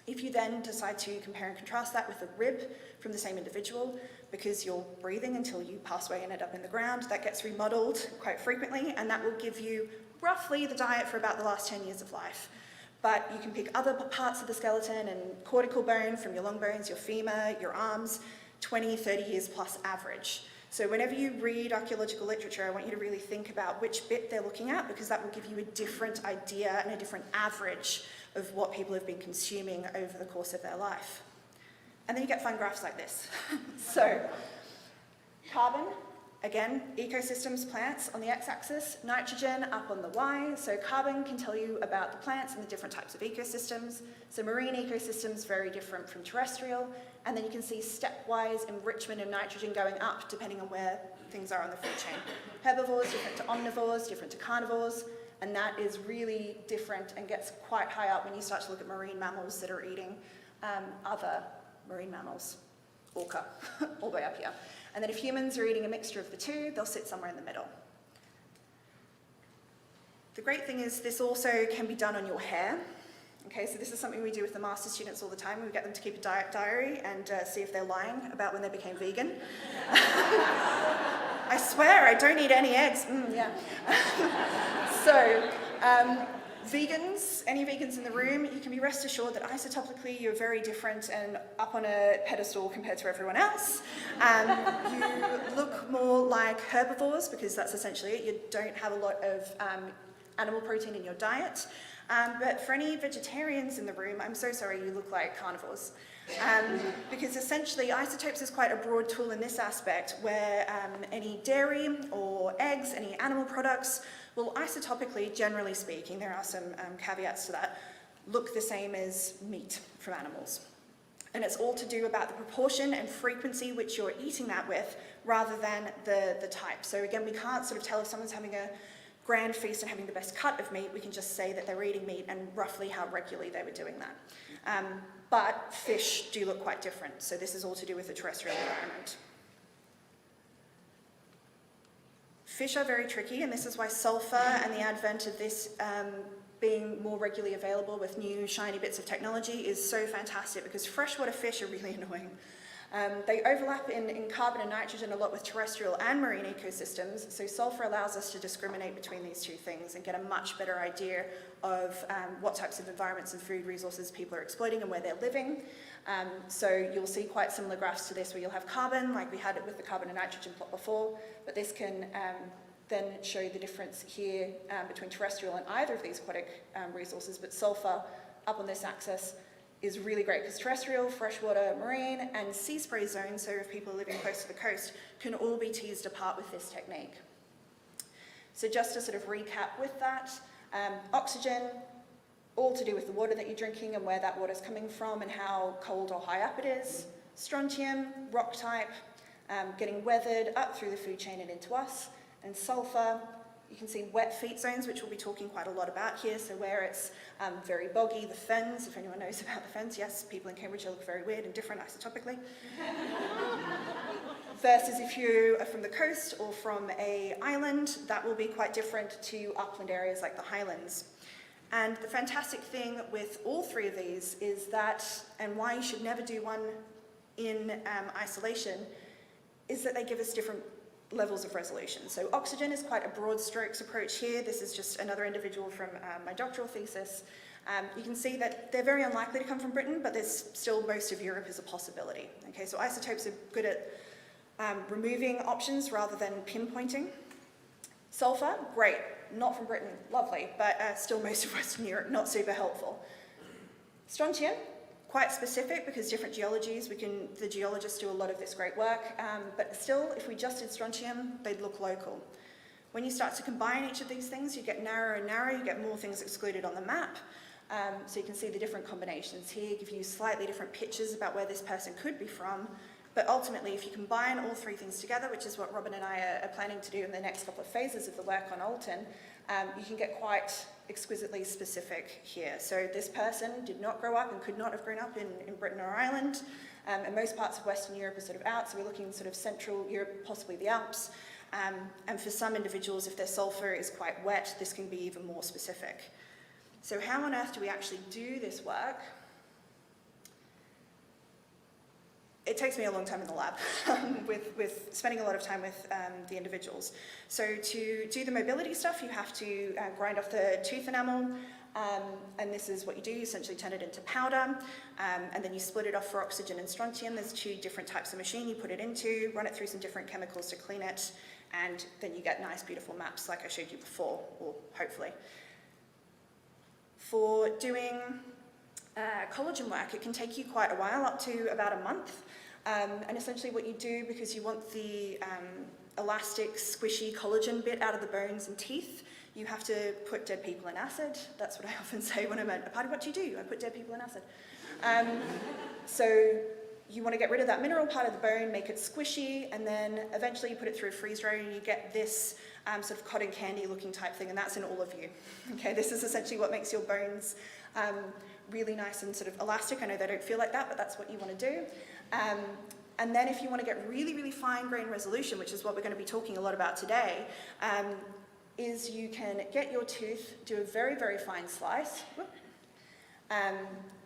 If you then decide to compare and contrast that with a rib from the same individual, because you're breathing until you pass away and end up in the ground, that gets remodeled quite frequently, and that will give you roughly the diet for about the last 10 years of life. But you can pick other parts of the skeleton and cortical bone from your long bones, your femur, your arms, 20, 30 years plus average. So whenever you read archaeological literature, I want you to really think about which bit they're looking at, because that will give you a different idea and a different average of what people have been consuming over the course of their life. And then you get fun graphs like this. So, carbon, again, ecosystems, plants on the x-axis, nitrogen up on the y. So carbon can tell you about the plants and the different types of ecosystems. So marine ecosystems, very different from terrestrial. And then you can see stepwise enrichment of nitrogen going up depending on where things are on the food chain. Herbivores different to omnivores, different to carnivores. And that is really different and gets quite high up when you start to look at marine mammals that are eating other marine mammals, orca, all the way up here. And then if humans are eating a mixture of the two, they'll sit somewhere in the middle. The great thing is this also can be done on your hair. Okay, so this is something we do with the master students all the time. We get them to keep a diet diary and see if they're lying about when they became vegan. I swear, I don't eat any eggs. Yeah. So, vegans, any vegans in the room, you can be rest assured that isotopically you're very different and up on a pedestal compared to everyone else. You look more like herbivores because that's essentially it. You don't have a lot of animal protein in your diet. But for any vegetarians in the room, I'm so sorry, you look like carnivores. Because essentially isotopes is quite a broad tool in this aspect where any dairy or eggs, any animal products will isotopically, generally speaking, there are some caveats to that, look the same as meat from animals. And it's all to do about the proportion and frequency which you're eating that with rather than the type. So again, we can't sort of tell if someone's having a grand feast and having the best cut of meat. We can just say that they're eating meat and roughly how regularly they were doing that. But fish do look quite different, so this is all to do with the terrestrial environment. Fish are very tricky, and this is why sulfur and the advent of this being more regularly available with new shiny bits of technology is so fantastic, because freshwater fish are really annoying. They overlap in carbon and nitrogen a lot with terrestrial and marine ecosystems, so sulfur allows us to discriminate between these two things and get a much better idea of what types of environments and food resources people are exploiting and where they're living. So you'll see quite similar graphs to this where you'll have carbon, like we had it with the carbon and nitrogen plot before, but this can then show the difference here between terrestrial and either of these aquatic resources, but sulfur up on this axis is really great because terrestrial, freshwater, marine, and sea spray zones, so if people are living close to the coast, can all be teased apart with this technique. So just to sort of recap with that, oxygen, all to do with the water that you're drinking and where that water's coming from and how cold or high up it is. Strontium, rock type, getting weathered up through the food chain and into us. And sulfur, You can see wet feet zones, which we'll be talking quite a lot about here. So where it's very boggy, the fens, if anyone knows about the fens, yes, people in Cambridgeshire look very weird and different isotopically. Versus if you are from the coast or from an island, that will be quite different to upland areas like the Highlands. And the fantastic thing with all three of these is that, and why you should never do one in isolation, is that they give us different levels of resolution. So oxygen is quite a broad strokes approach here. This is just another individual from my doctoral thesis. You can see that they're very unlikely to come from Britain, but there's still most of Europe is a possibility. Okay, so isotopes are good at removing options rather than pinpointing. Sulfur, great, not from Britain, lovely, but still most of Western Europe, not super helpful. Strontium, quite specific because different geologies, the geologists do a lot of this great work, but still, if we just did strontium, they'd look local. When you start to combine each of these things, you get narrower and narrower, you get more things excluded on the map. So you can see the different combinations here, give you slightly different pictures about where this person could be from, but ultimately, if you combine all three things together, which is what Robin and I are planning to do in the next couple of phases of the work on Alton, you can get quite exquisitely specific here. So this person did not grow up and could not have grown up in Britain or Ireland, and most parts of Western Europe are sort of out, so we're looking sort of Central Europe, possibly the Alps, and for some individuals, if their sulfur is quite wet, this can be even more specific. So how on earth do we actually do this work? It takes me a long time in the lab, with spending a lot of time with the individuals. So to do the mobility stuff, you have to grind off the tooth enamel, and this is what you do. You essentially turn it into powder, and then you split it off for oxygen and strontium. There's two different types of machine you put it into, run it through some different chemicals to clean it, and then you get nice, beautiful maps like I showed you before, or hopefully. For doing collagen work, it can take you quite a while, up to about a month. And essentially what you do, because you want the elastic, squishy collagen bit out of the bones and teeth, you have to put dead people in acid. That's what I often say when I'm at a party. What do you do? I put dead people in acid. So you want to get rid of that mineral part of the bone, make it squishy, and then eventually you put it through a freeze dryer and you get this sort of cotton candy looking type thing, and that's in all of you. Okay, this is essentially what makes your bones really nice and sort of elastic. I know they don't feel like that, but that's what you want to do. And then if you want to get really, really fine grain resolution, which is what we're going to be talking a lot about today, is you can get your tooth, do a very, very fine slice.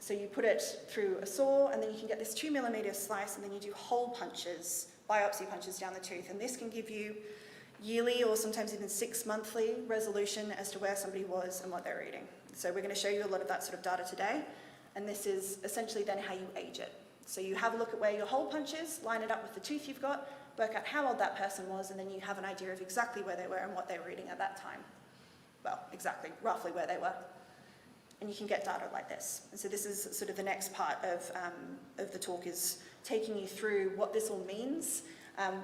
So you put it through a saw, and then you can get this 2 millimeter slice, and then you do hole punches, biopsy punches down the tooth, and this can give you yearly or sometimes even 6-monthly resolution as to where somebody was and what they're eating. So we're going to show you a lot of that sort of data today, and this is essentially then how you age it. So you have a look at where your hole punch is, line it up with the tooth you've got, work out how old that person was, and then you have an idea of exactly where they were and what they were eating at that time. Well, exactly, roughly where they were. And you can get data like this. And so this is sort of the next part of the talk, is taking you through what this all means.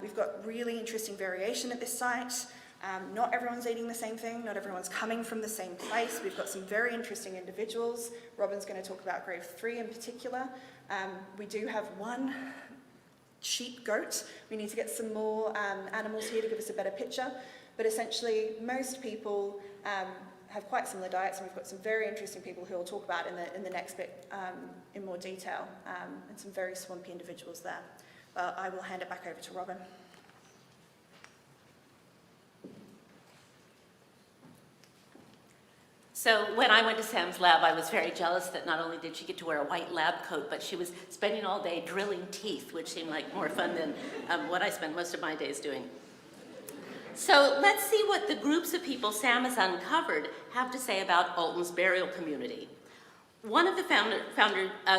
We've got really interesting variation at this site. Not everyone's eating the same thing, not everyone's coming from the same place. We've got some very interesting individuals. Robin's going to talk about grave 3 in particular. We do have one sheep goat. We need to get some more animals here to give us a better picture. But essentially, most people have quite similar diets, and we've got some very interesting people who we'll talk about in the next bit in more detail, and some very swampy individuals there. I will hand it back over to Robin. So when I went to Sam's lab, I was very jealous that not only did she get to wear a white lab coat, but she was spending all day drilling teeth, which seemed like more fun than what I spend most of my days doing. So let's see what the groups of people Sam has uncovered have to say about Alton's burial community. One of the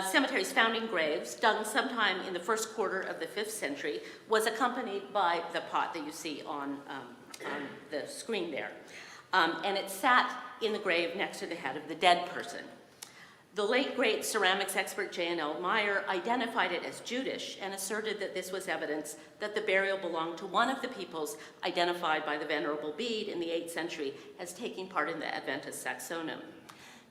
cemetery's founding graves, dug sometime in the first quarter of the 5th century, was accompanied by the pot that you see on the screen there. And it sat in the grave next to the head of the dead person. The late great ceramics expert J.N.L. Meyer identified it as Judish and asserted that this was evidence that the burial belonged to one of the peoples identified by the Venerable Bede in the 8th century as taking part in the Adventus Saxonum.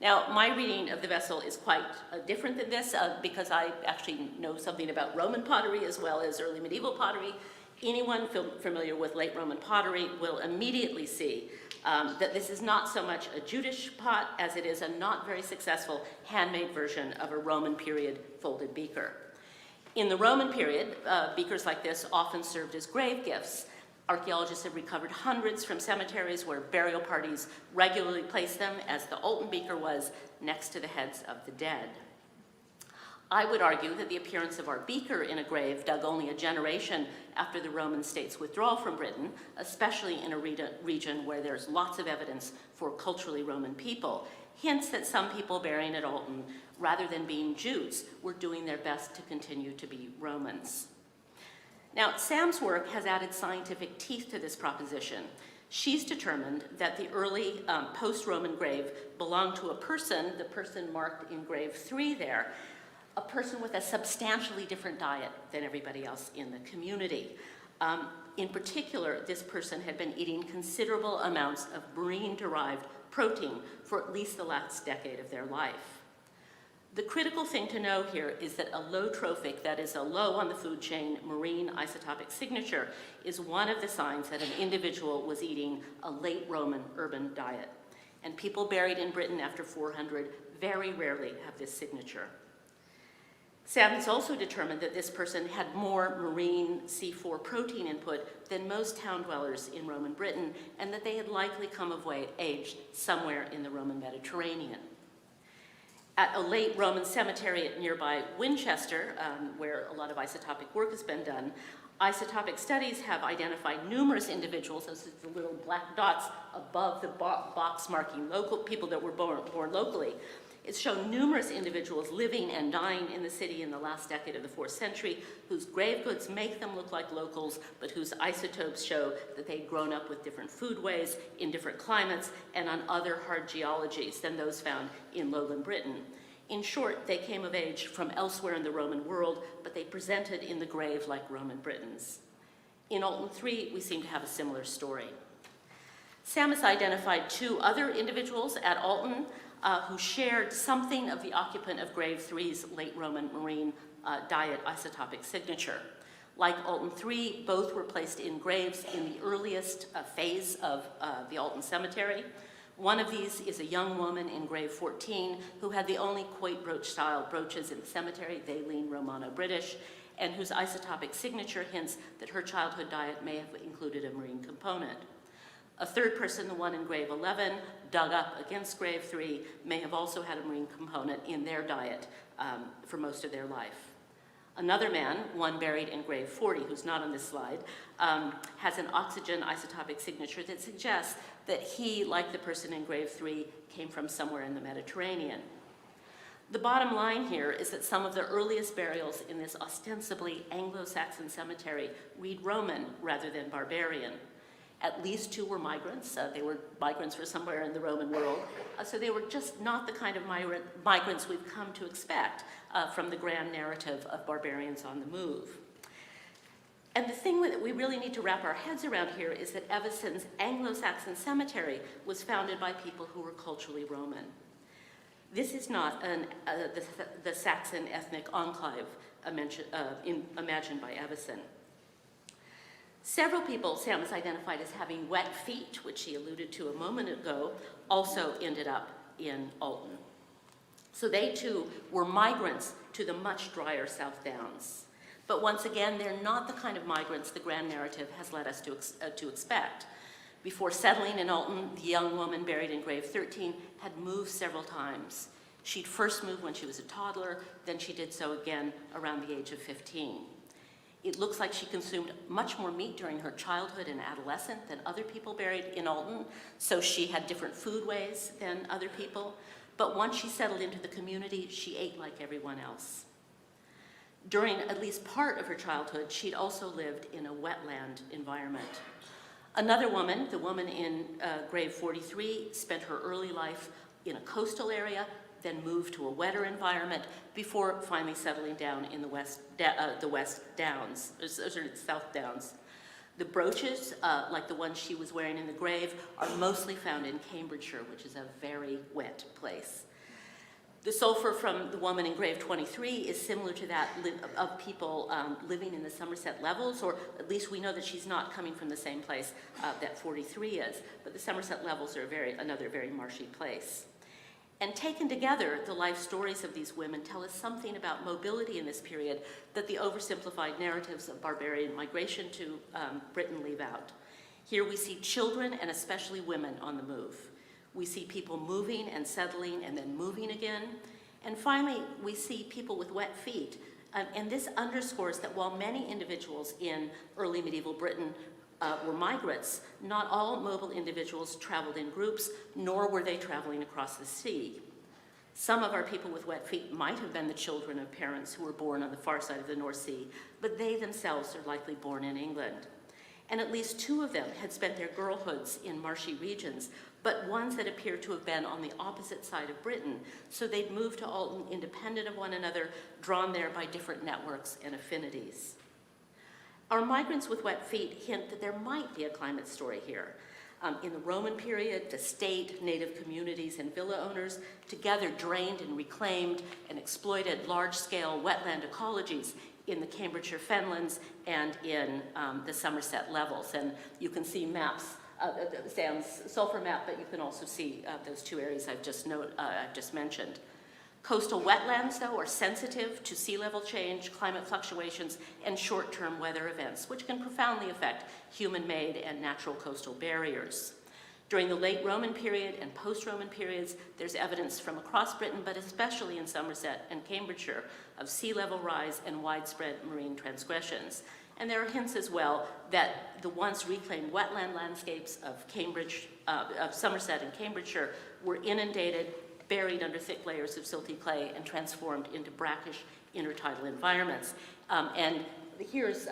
Now, my reading of the vessel is quite different than this because I actually know something about Roman pottery as well as early medieval pottery. Anyone familiar with late Roman pottery will immediately see that this is not so much a Judish pot as it is a not very successful handmade version of a Roman period folded beaker. In the Roman period, beakers like this often served as grave gifts. Archaeologists have recovered hundreds from cemeteries where burial parties regularly placed them, as the Alton beaker was, next to the heads of the dead. I would argue that the appearance of our beaker in a grave dug only a generation after the Roman state's withdrawal from Britain, especially in a region where there's lots of evidence for culturally Roman people, hints that some people burying at Alton, rather than being Jews, were doing their best to continue to be Romans. Now, Sam's work has added scientific teeth to this proposition. She's determined that the early post-Roman grave belonged to a person, the person marked in grave 3 there, a person with a substantially different diet than everybody else in the community. In particular, this person had been eating considerable amounts of marine-derived protein for at least the last decade of their life. The critical thing to know here is that a low trophic, that is a low on the food chain marine isotopic signature, is one of the signs that an individual was eating a late Roman urban diet. And people buried in Britain after 400 very rarely have this signature. Sam has also determined that this person had more marine C4 protein input than most town dwellers in Roman Britain, and that they had likely come of age somewhere in the Roman Mediterranean. At a late Roman cemetery at nearby Winchester, where a lot of isotopic work has been done, isotopic studies have identified numerous individuals, those are the little black dots above the box marking local people that were born locally. It's shown numerous individuals living and dying in the city in the last decade of the 4th century, whose grave goods make them look like locals, but whose isotopes show that they'd grown up with different foodways, in different climates, and on other hard geologies than those found in lowland Britain. In short, they came of age from elsewhere in the Roman world, but they presented in the grave like Roman Britons. In Alton 3, we seem to have a similar story. Sam has identified 2 other individuals at Alton who shared something of the occupant of grave 3's late Roman marine diet isotopic signature. Like Alton 3, both were placed in graves in the earliest phase of the Alton cemetery. One of these is a young woman in grave 14 who had the only quoit brooch style brooches in the cemetery, they lean Romano-British, and whose isotopic signature hints that her childhood diet may have included a marine component. A third person, the one in grave 11, dug up against grave 3, may have also had a marine component in their diet for most of their life. Another man, one buried in grave 40, who's not on this slide, has an oxygen isotopic signature that suggests that he, like the person in grave 3, came from somewhere in the Mediterranean. The bottom line here is that some of the earliest burials in this ostensibly Anglo-Saxon cemetery read Roman rather than barbarian. At least 2 were migrants. They were migrants from somewhere in the Roman world. So they were just not the kind of migrants we've come to expect from the grand narrative of barbarians on the move. And the thing that we really need to wrap our heads around here is that Evason's Anglo-Saxon cemetery was founded by people who were culturally Roman. This is not the Saxon ethnic enclave imagined by Evason. Several people Sam has identified as having wet feet, which he alluded to a moment ago, also ended up in Alton. So they too were migrants to the much drier South Downs. But once again, they're not the kind of migrants the grand narrative has led us to expect. Before settling in Alton, the young woman buried in grave 13 had moved several times. She'd first moved when she was a toddler, then she did so again around the age of 15. It looks like she consumed much more meat during her childhood and adolescence than other people buried in Alton, so she had different foodways than other people. But once she settled into the community, she ate like everyone else. During at least part of her childhood, she'd also lived in a wetland environment. Another woman, the woman in grave 43, spent her early life in a coastal area, then moved to a wetter environment before finally settling down in the South Downs. The brooches, like the one she was wearing in the grave, are mostly found in Cambridgeshire, which is a very wet place. The sulfur from the woman in grave 23 is similar to that of people living in the Somerset levels, or at least we know that she's not coming from the same place that 43 is. But the Somerset levels are another very marshy place. And taken together, the life stories of these women tell us something about mobility in this period that the oversimplified narratives of barbarian migration to Britain leave out. Here we see children and especially women on the move. We see people moving and settling and then moving again. And finally, we see people with wet feet. And this underscores that while many individuals in early medieval Britain were migrants, not all mobile individuals traveled in groups, nor were they traveling across the sea. Some of our people with wet feet might have been the children of parents who were born on the far side of the North Sea, but they themselves are likely born in England. And at least 2 of them had spent their girlhoods in marshy regions, but ones that appear to have been on the opposite side of Britain, so they'd moved to Alton independent of one another, drawn there by different networks and affinities. Our migrants with wet feet hint that there might be a climate story here. In the Roman period, the state, native communities, and villa owners together drained and reclaimed and exploited large-scale wetland ecologies in the Cambridgeshire fenlands and in the Somerset levels. And you can see maps, Sam's sulfur map, but you can also see those 2 areas I've just mentioned. Coastal wetlands, though, are sensitive to sea level change, climate fluctuations, and short-term weather events, which can profoundly affect human-made and natural coastal barriers. During the late Roman period and post-Roman periods, there's evidence from across Britain, but especially in Somerset and Cambridgeshire, of sea level rise and widespread marine transgressions. And there are hints as well that the once reclaimed wetland landscapes of Somerset and Cambridgeshire were inundated, buried under thick layers of silty clay, and transformed into brackish intertidal environments. And here's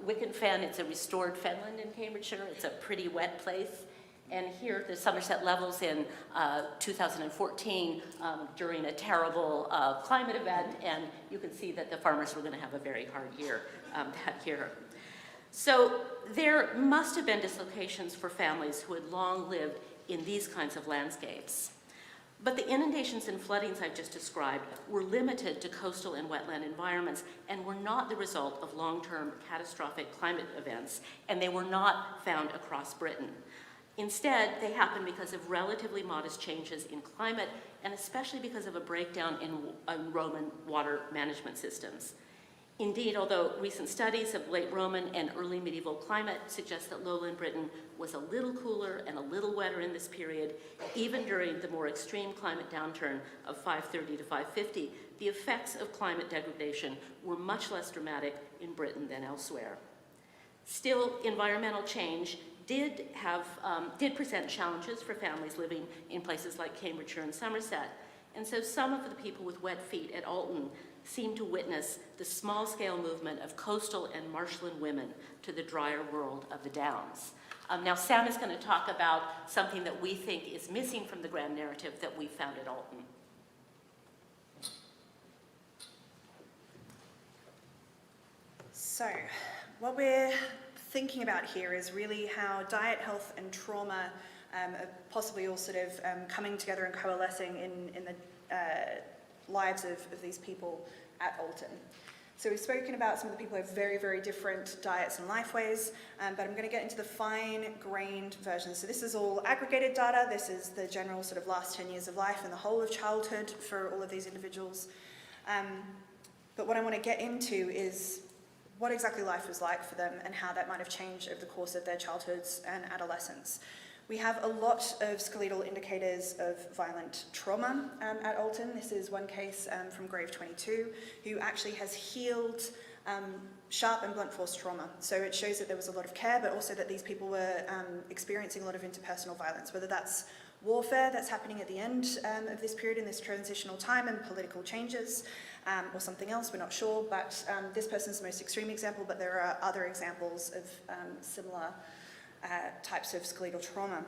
Wicken Fen. It's a restored fenland in Cambridgeshire. It's a pretty wet place. And here are the Somerset levels in 2014 during a terrible climate event, and you can see that the farmers were going to have a very hard year that year. So there must have been dislocations for families who had long lived in these kinds of landscapes. But the inundations and floodings I've just described were limited to coastal and wetland environments and were not the result of long-term catastrophic climate events, and they were not found across Britain. Instead, they happened because of relatively modest changes in climate, and especially because of a breakdown in Roman water management systems. Indeed, although recent studies of late Roman and early medieval climate suggest that lowland Britain was a little cooler and a little wetter in this period, even during the more extreme climate downturn of 530 to 550, the effects of climate degradation were much less dramatic in Britain than elsewhere. Still, environmental change did present challenges for families living in places like Cambridgeshire and Somerset. And so some of the people with wet feet at Alton seem to witness the small-scale movement of coastal and marshland women to the drier world of the Downs. Now Sam is going to talk about something that we think is missing from the grand narrative that we found at Alton. So, what we're thinking about here is really how diet, health, and trauma are possibly all sort of coming together and coalescing in the lives of these people at Alton. So we've spoken about some of the people who have very, very different diets and lifeways, but I'm going to get into the fine-grained version. So this is all aggregated data. This is the general sort of last 10 years of life and the whole of childhood for all of these individuals. But what I want to get into is what exactly life was like for them and how that might have changed over the course of their childhoods and adolescence. We have a lot of skeletal indicators of violent trauma at Alton. This is one case from grave 22 who actually has healed sharp and blunt force trauma. So it shows that there was a lot of care, but also that these people were experiencing a lot of interpersonal violence, whether that's warfare that's happening at the end of this period in this transitional time and political changes, or something else, we're not sure. But this person's the most extreme example, but there are other examples of similar types of skeletal trauma.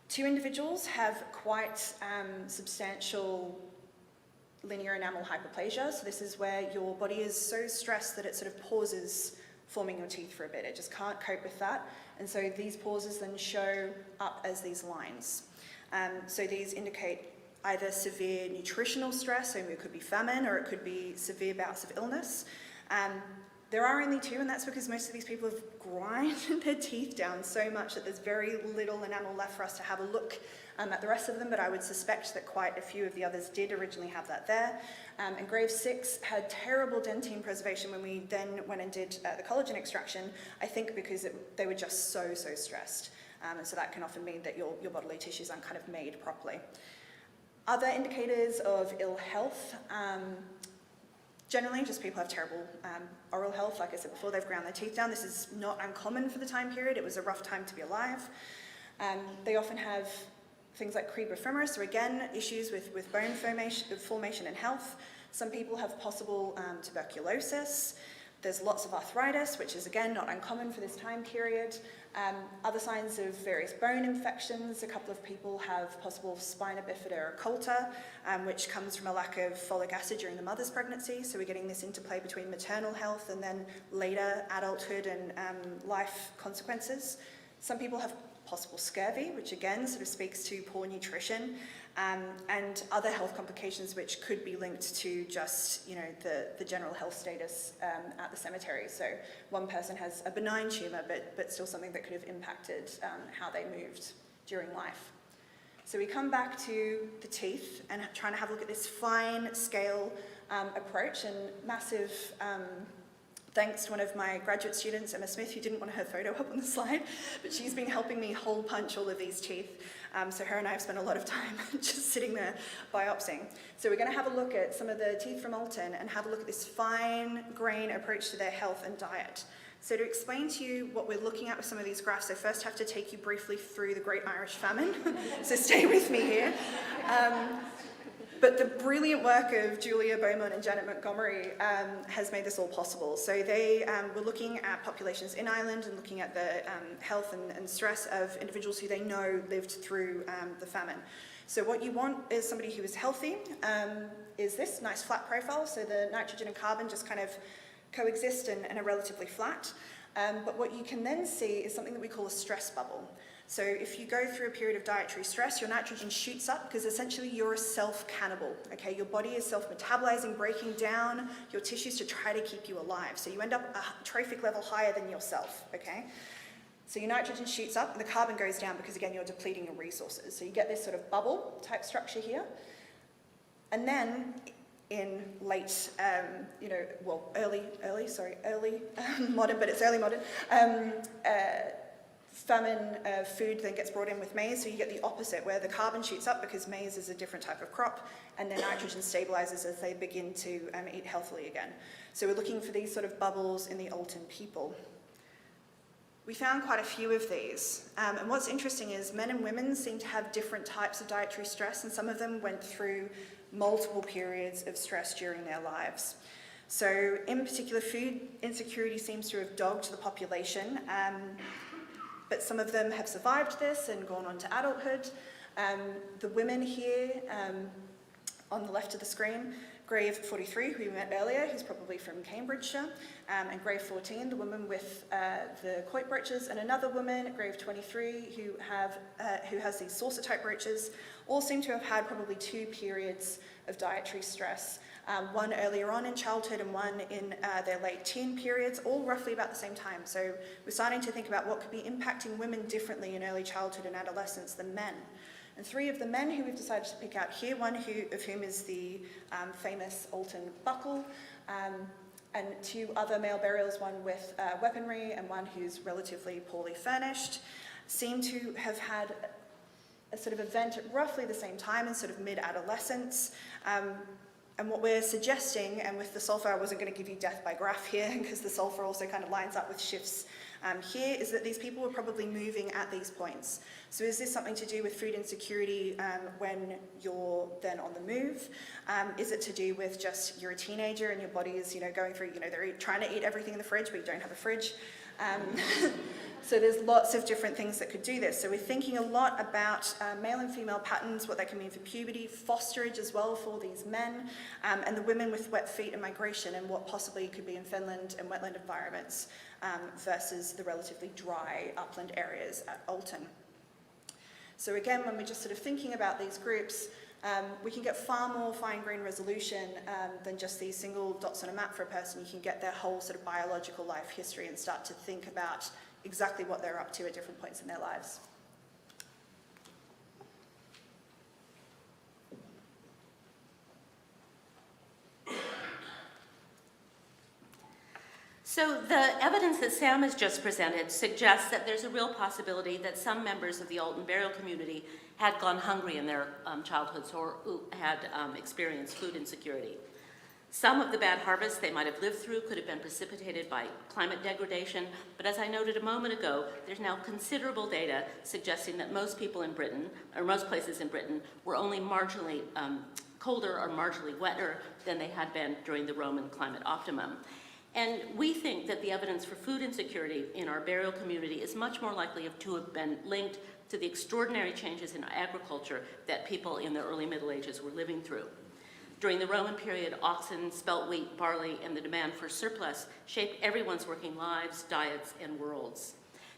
2 individuals have quite substantial linear enamel hyperplasia. So this is where your body is so stressed that it sort of pauses forming your teeth for a bit. It just can't cope with that. And so these pauses then show up as these lines. So these indicate either severe nutritional stress, so it could be famine, or it could be severe bouts of illness. There are only 2, and that's because most of these people have grinded their teeth down so much that there's very little enamel left for us to have a look at the rest of them, but I would suspect that quite a few of the others did originally have that there. And grave 6 had terrible dentine preservation when we then went and did the collagen extraction, I think because they were just so stressed. And so that can often mean that your bodily tissues aren't kind of made properly. Other indicators of ill health, generally, just people have terrible oral health. Like I said before, they've ground their teeth down. This is not uncommon for the time period. It was a rough time to be alive. They often have things like creba femoris, so again, issues with bone formation and health. Some people have possible tuberculosis. There's lots of arthritis, which is again not uncommon for this time period. Other signs of various bone infections. A couple of people have possible spina bifida occulta, which comes from a lack of folic acid during the mother's pregnancy. So we're getting this interplay between maternal health and then later adulthood and life consequences. Some people have possible scurvy, which again sort of speaks to poor nutrition, and other health complications which could be linked to just, the general health status at the cemetery. So one person has a benign tumour, but still something that could have impacted how they moved during life. So we come back to the teeth and trying to have a look at this fine scale approach, and massive thanks to one of my graduate students, Emma Smith, who didn't want her photo up on the slide, but she's been helping me hole punch all of these teeth. So her and I have spent a lot of time just sitting there biopsying. So we're going to have a look at some of the teeth from Alton and have a look at this fine grain approach to their health and diet. So to explain to you what we're looking at with some of these graphs, I first have to take you briefly through the Great Irish Famine, so stay with me here. But the brilliant work of Julia Beaumont and Janet Montgomery has made this all possible. So they were looking at populations in Ireland and looking at the health and stress of individuals who they know lived through the famine. So what you want is somebody who is healthy, is this nice flat profile. So the nitrogen and carbon just kind of coexist and are relatively flat. But what you can then see is something that we call a stress bubble. So if you go through a period of dietary stress, your nitrogen shoots up because essentially you're a self-cannibal, okay? Your body is self-metabolizing, breaking down your tissues to try to keep you alive. So you end up a trophic level higher than yourself, okay? So your nitrogen shoots up and the carbon goes down because, again, you're depleting your resources. So you get this sort of bubble type structure here. And then in late, early modern, but it's early modern, famine food then gets brought in with maize, so you get the opposite, where the carbon shoots up because maize is a different type of crop, and then nitrogen stabilizes as they begin to eat healthily again. So we're looking for these sort of bubbles in the Alton people. We found quite a few of these, and what's interesting is men and women seem to have different types of dietary stress, and some of them went through multiple periods of stress during their lives. So in particular, food insecurity seems to have dogged the population, but some of them have survived this and gone on to adulthood. The women here on the left of the screen, grave 43, who we met earlier, who's probably from Cambridgeshire, and grave 14, the woman with the coit brooches, and another woman, grave 23, who has these saucer-type brooches, all seem to have had probably 2 periods of dietary stress. One earlier on in childhood and one in their late teen periods, all roughly about the same time. So we're starting to think about what could be impacting women differently in early childhood and adolescence than men. And 3 of the men who we've decided to pick out here, one of whom is the famous Alton buckle, and 2 other male burials, one with weaponry and one who's relatively poorly furnished, seem to have had a sort of event at roughly the same time in sort of mid-adolescence. And what we're suggesting, and with the sulfur, I wasn't going to give you death by graph here because the sulfur also kind of lines up with shifts here, is that these people were probably moving at these points. So is this something to do with food insecurity when you're then on the move? Is it to do with just you're a teenager and your body is, going through, they're trying to eat everything in the fridge, but you don't have a fridge? So there's lots of different things that could do this. So we're thinking a lot about male and female patterns, what that can mean for puberty, fosterage as well for these men, and the women with wet feet and migration, and what possibly could be in fenland and wetland environments versus the relatively dry upland areas at Alton. So again, when we're just sort of thinking about these groups, We can get far more fine-grained resolution than just these single dots on a map for a person. You can get their whole sort of biological life history and start to think about exactly what they're up to at different points in their lives. So the evidence that Sam has just presented suggests that there's a real possibility that some members of the Alton burial community had gone hungry in their childhoods or had experienced food insecurity. Some of the bad harvests they might have lived through could have been precipitated by climate degradation, but as I noted a moment ago, there's now considerable data suggesting that most people in Britain, or most places in Britain, were only marginally colder or marginally wetter than they had been during the Roman climate optimum. And we think that the evidence for food insecurity in our burial community is much more likely to have been linked to the extraordinary changes in agriculture that people in the early Middle Ages were living through. During the Roman period, oxen, spelt wheat, barley, and the demand for surplus shaped everyone's working lives, diets, and worlds.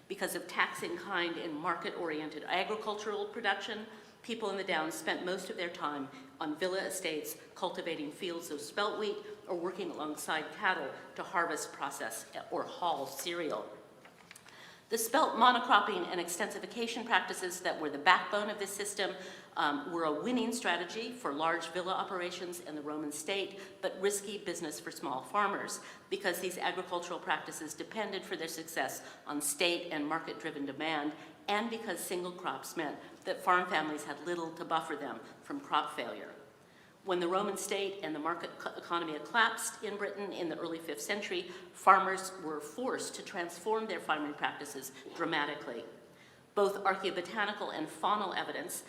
Because of taxing kind and market-oriented agricultural production, people in the Downs spent most of their time on villa estates, cultivating fields of spelt wheat, or working alongside cattle to harvest, process, or haul cereal. The spelt monocropping and extensification practices that were the backbone of this system were a winning strategy for large villa operations in the Roman state, but risky business for small farmers, because these agricultural practices depended for their success on state and market-driven demand, and because single crops meant that farm families had little to buffer them from crop failure. When the Roman state and the market economy collapsed in Britain in the early 5th century, farmers were forced to transform their farming practices dramatically. Both archaeobotanical and faunal evidence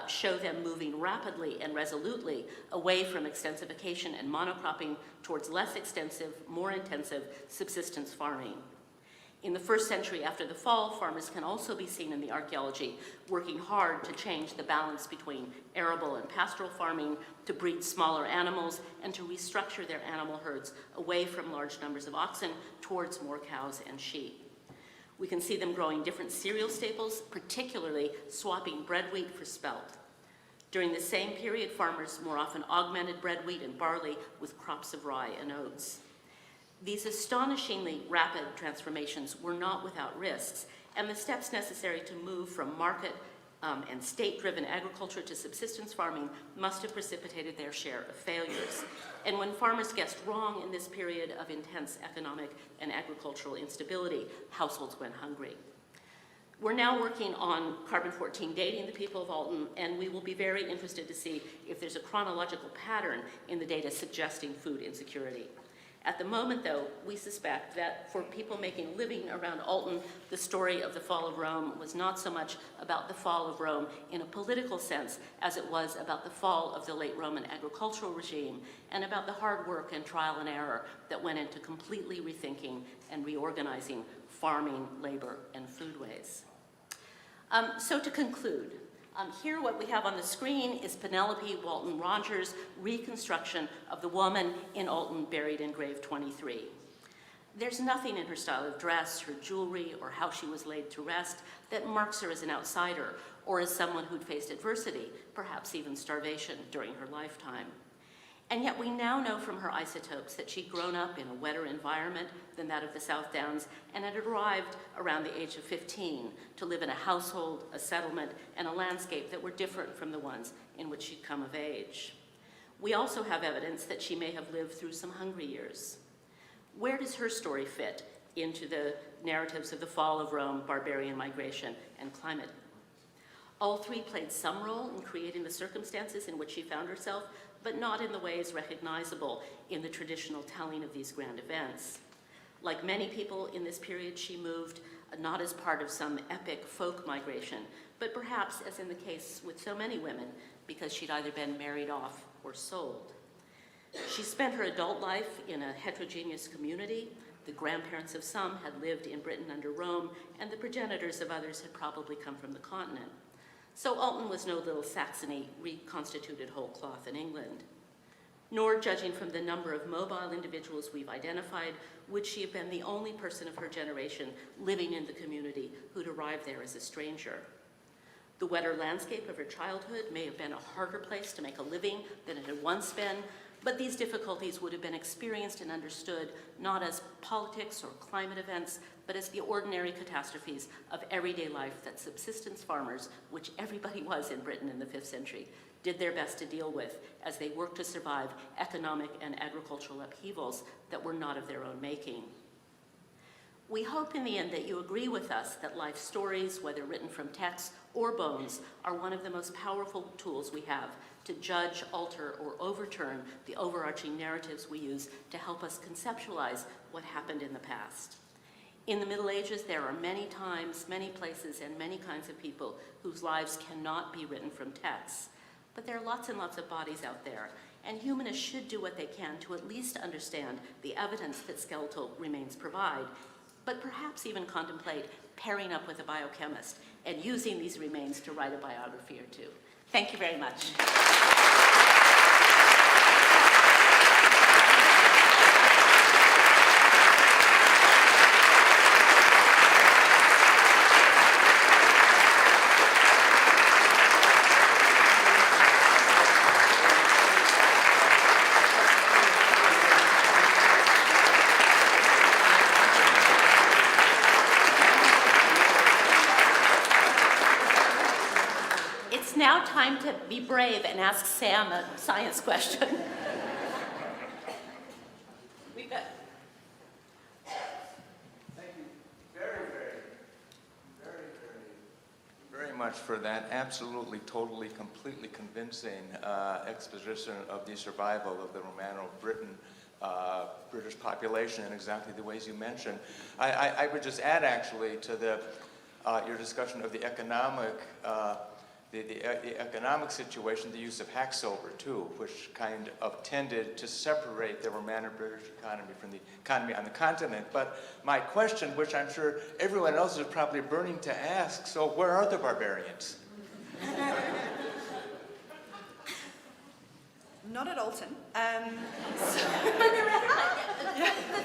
show them moving rapidly and resolutely away from extensification and monocropping towards less extensive, more intensive subsistence farming. In the 1st century after the fall, farmers can also be seen in the archaeology working hard to change the balance between arable and pastoral farming, to breed smaller animals, and to restructure their animal herds away from large numbers of oxen towards more cows and sheep. We can see them growing different cereal staples, particularly swapping bread wheat for spelt. During the same period, farmers more often augmented bread wheat and barley with crops of rye and oats. These astonishingly rapid transformations were not without risks, and the steps necessary to move from market and state-driven agriculture to subsistence farming must have precipitated their share of failures. And when farmers guessed wrong in this period of intense economic and agricultural instability, households went hungry. We're now working on carbon-14 dating the people of Alton, and we will be very interested to see if there's a chronological pattern in the data suggesting food insecurity. At the moment, though, we suspect that for people making a living around Alton, the story of the fall of Rome was not so much about the fall of Rome in a political sense as it was about the fall of the late Roman agricultural regime and about the hard work and trial and error that went into completely rethinking and reorganizing farming, labor, and foodways. So to conclude, here what we have on the screen is Penelope Walton Rogers' reconstruction of the woman in Alton buried in grave 23. There's nothing in her style of dress, her jewelry, or how she was laid to rest that marks her as an outsider or as someone who'd faced adversity, perhaps even starvation, during her lifetime. And yet we now know from her isotopes that she'd grown up in a wetter environment than that of the South Downs and had arrived around the age of 15 to live in a household, a settlement, and a landscape that were different from the ones in which she'd come of age. We also have evidence that she may have lived through some hungry years. Where does her story fit into the narratives of the fall of Rome, barbarian migration, and climate? All three played some role in creating the circumstances in which she found herself, but not in the ways recognizable in the traditional telling of these grand events. Like many people in this period, she moved not as part of some epic folk migration, but perhaps, as in the case with so many women, because she'd either been married off or sold. She spent her adult life in a heterogeneous community. The grandparents of some had lived in Britain under Rome, and the progenitors of others had probably come from the continent. So Alton was no little Saxony reconstituted whole cloth in England. Nor, judging from the number of mobile individuals we've identified, would she have been the only person of her generation living in the community who'd arrived there as a stranger. The wetter landscape of her childhood may have been a harder place to make a living than it had once been, but these difficulties would have been experienced and understood not as politics or climate events, but as the ordinary catastrophes of everyday life that subsistence farmers, which everybody was in Britain in the 5th century, did their best to deal with as they worked to survive economic and agricultural upheavals that were not of their own making. We hope in the end that you agree with us that life stories, whether written from text or bones, are one of the most powerful tools we have to judge, alter, or overturn the overarching narratives we use to help us conceptualize what happened in the past. In the Middle Ages, there are many times, many places, and many kinds of people whose lives cannot be written from texts. But there are lots and lots of bodies out there, and humanists should do what they can to at least understand the evidence that skeletal remains provide, but perhaps even contemplate pairing up with a biochemist and using these remains to write a biography or two. Thank you very much. It's now time to be brave and ask Sam a science question. We've got... Thank you very much for that absolutely, totally, completely convincing exposition of the survival of the Romano-Briton British population in exactly the ways you mentioned. I would just add actually to your discussion of the economic the economic situation, the use of hacksilver too, which kind of tended to separate the Romano-British economy from the economy on the continent. But my question, which I'm sure everyone else is probably burning to ask, so where are the barbarians? Not at Alton. The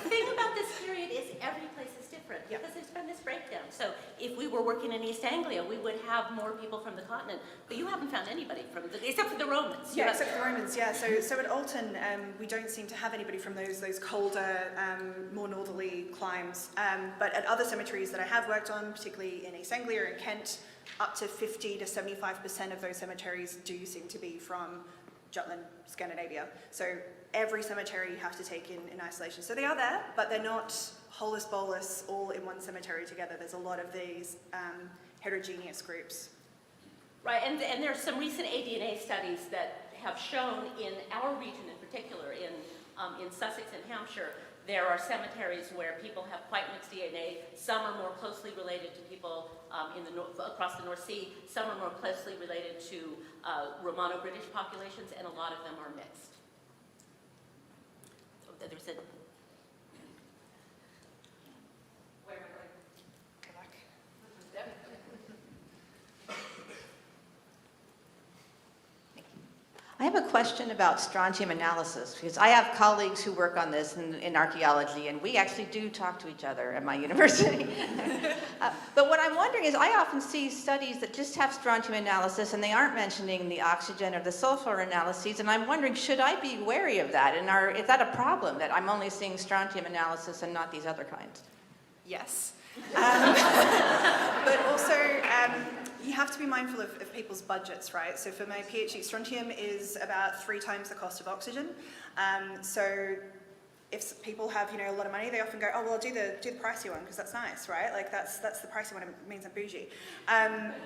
thing about this period is every place is different, Yep. because there's been this breakdown. So if we were working in East Anglia, we would have more people from the continent, but you haven't found anybody except for the Romans. Yeah, except for the Romans, yeah. So at Alton, we don't seem to have anybody from those colder, more northerly climes. But at other cemeteries that I have worked on, particularly in East Anglia and Kent, up to 50 to 75% of those cemeteries do seem to be from Jutland, Scandinavia. So every cemetery you have to take in isolation. So they are there, but they're not holus bolus all in one cemetery together. There's a lot of these heterogeneous groups. Right, and there are some recent ADNA studies that have shown in our region in particular, in Sussex and Hampshire, there are cemeteries where people have quite mixed DNA. Some are more closely related to people across the North Sea. Some are more closely related to Romano-British populations, and a lot of them are mixed. So there's a... Where am I going? Good luck. I have a question about strontium analysis, because I have colleagues who work on this in archaeology, and we actually do talk to each other at my university. But what I'm wondering is, I often see studies that just have strontium analysis, and they aren't mentioning the oxygen or the sulfur analyses, and I'm wondering, should I be wary of that? And is that a problem, that I'm only seeing strontium analysis and not these other kinds? Yes. But also, you have to be mindful of people's budgets, right? So for my PhD, strontium is about 3 times the cost of oxygen. So if people have, a lot of money, they often go, oh, well, I'll do the pricey one because that's nice, right? Like that's the pricey one, it means I'm bougie.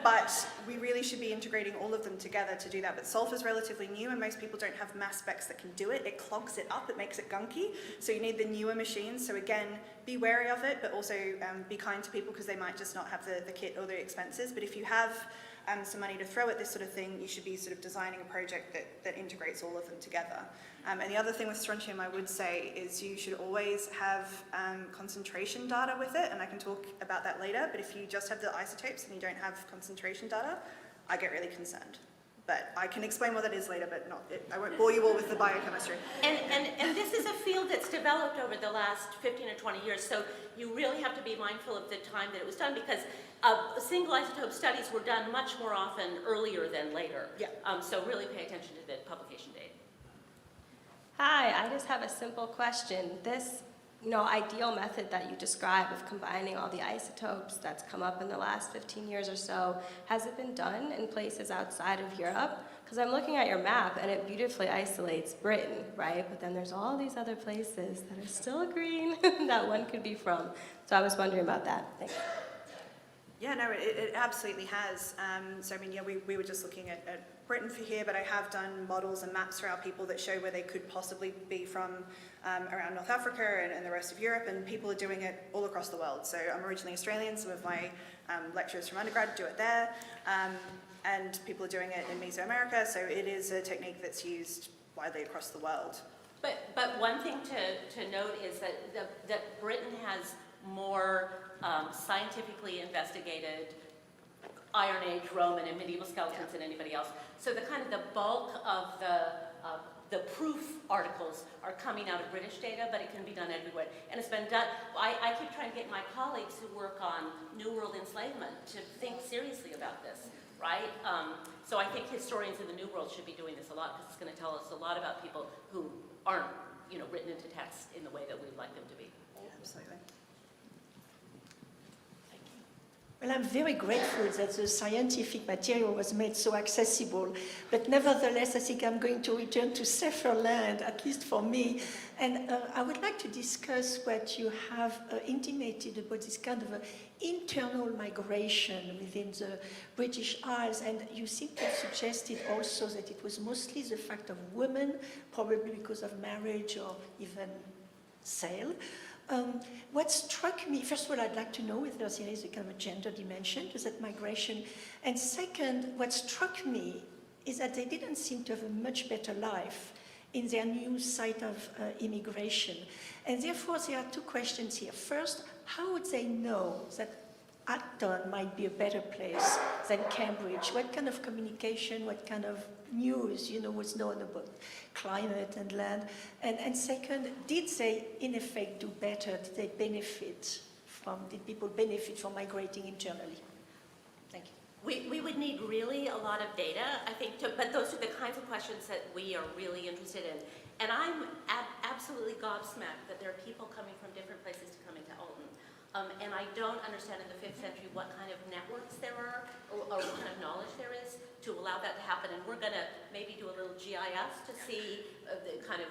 But we really should be integrating all of them together to do that. But sulfur's relatively new, and most people don't have mass specs that can do it. It clogs it up, it makes it gunky. So you need the newer machines. So again, be wary of it, but also be kind to people because they might just not have the kit or the expenses. But if you have some money to throw at this sort of thing, you should be sort of designing a project that integrates all of them together. And the other thing with strontium I would say is you should always have concentration data with it, and I can talk about that later, but if you just have the isotopes and you don't have concentration data, I get really concerned. But I can explain what that is later, but I won't bore you all with the biochemistry. And this is a field that's developed over the last 15 or 20 years, so you really have to be mindful of the time that it was done, because single isotope studies were done much more often earlier than later. Yeah. So really pay attention to the publication date. Hi, I just have a simple question. This, ideal method that you describe of combining all the isotopes that's come up in the last 15 years or so, has it been done in places outside of Europe? Because I'm looking at your map and it beautifully isolates Britain, right? But then there's all these other places that are still green that one could be from. So I was wondering about that. Thanks. Yeah, no, it absolutely has. So, I mean, yeah, we were just looking at Britain for here, but I have done models and maps for our people that show where they could possibly be from around North Africa and the rest of Europe, and people are doing it all across the world. So I'm originally Australian, some of my lecturers from undergrad do it there, and people are doing it in Mesoamerica, so it is a technique that's used widely across the world. But one thing to note is that Britain has more scientifically investigated Iron Age, Roman, and medieval skeletons than anybody else. So the bulk of the proof articles are coming out of British data, but it can be done everywhere. And it's been done. I keep trying to get my colleagues who work on New World enslavement to think seriously about this, right? So I think historians in the New World should be doing this a lot, because it's going to tell us a lot about people who aren't, written into text in the way that we'd like them to be. Absolutely. Well, I'm very grateful that the scientific material was made so accessible, but nevertheless, I think I'm going to return to safer land, at least for me. And I would like to discuss what you have intimated about this kind of internal migration within the British Isles, and you seem to have suggested also that it was mostly the fact of women, probably because of marriage or even sale. What struck me, first of all, I'd like to know if there is a kind of a gender dimension to that migration. And second, what struck me is that they didn't seem to have a much better life in their new site of immigration. And therefore, there are two questions here. First, how would they know that Acton might be a better place than Cambridge? What kind of communication, what kind of news, was known about climate and land? And second, did they in effect do better? Did they benefit from, did people benefit from migrating internally? Thank you. We would need really a lot of data, I think, but those are the kinds of questions that we are really interested in. And I'm absolutely gobsmacked that there are people coming from different places to come into Alton. And I don't understand in the 5th century what kind of networks there are or what kind of knowledge there is to allow that to happen. And we're going to maybe do a little GIS to see the kind of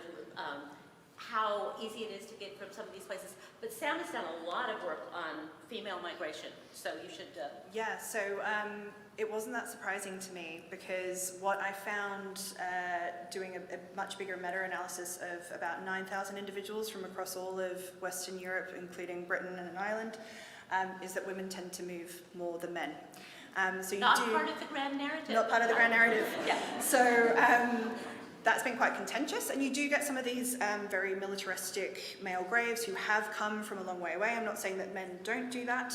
how easy it is to get from some of these places. But Sam has done a lot of work on female migration, so you should... Yeah, so it wasn't that surprising to me, because what I found doing a much bigger meta-analysis of about 9,000 individuals from across all of Western Europe, including Britain and Ireland, is that women tend to move more than men. So you Not part of the grand narrative. Not part of the grand narrative. Yeah. So that's been quite contentious, and you do get some of these very militaristic male graves who have come from a long way away. I'm not saying that men don't do that,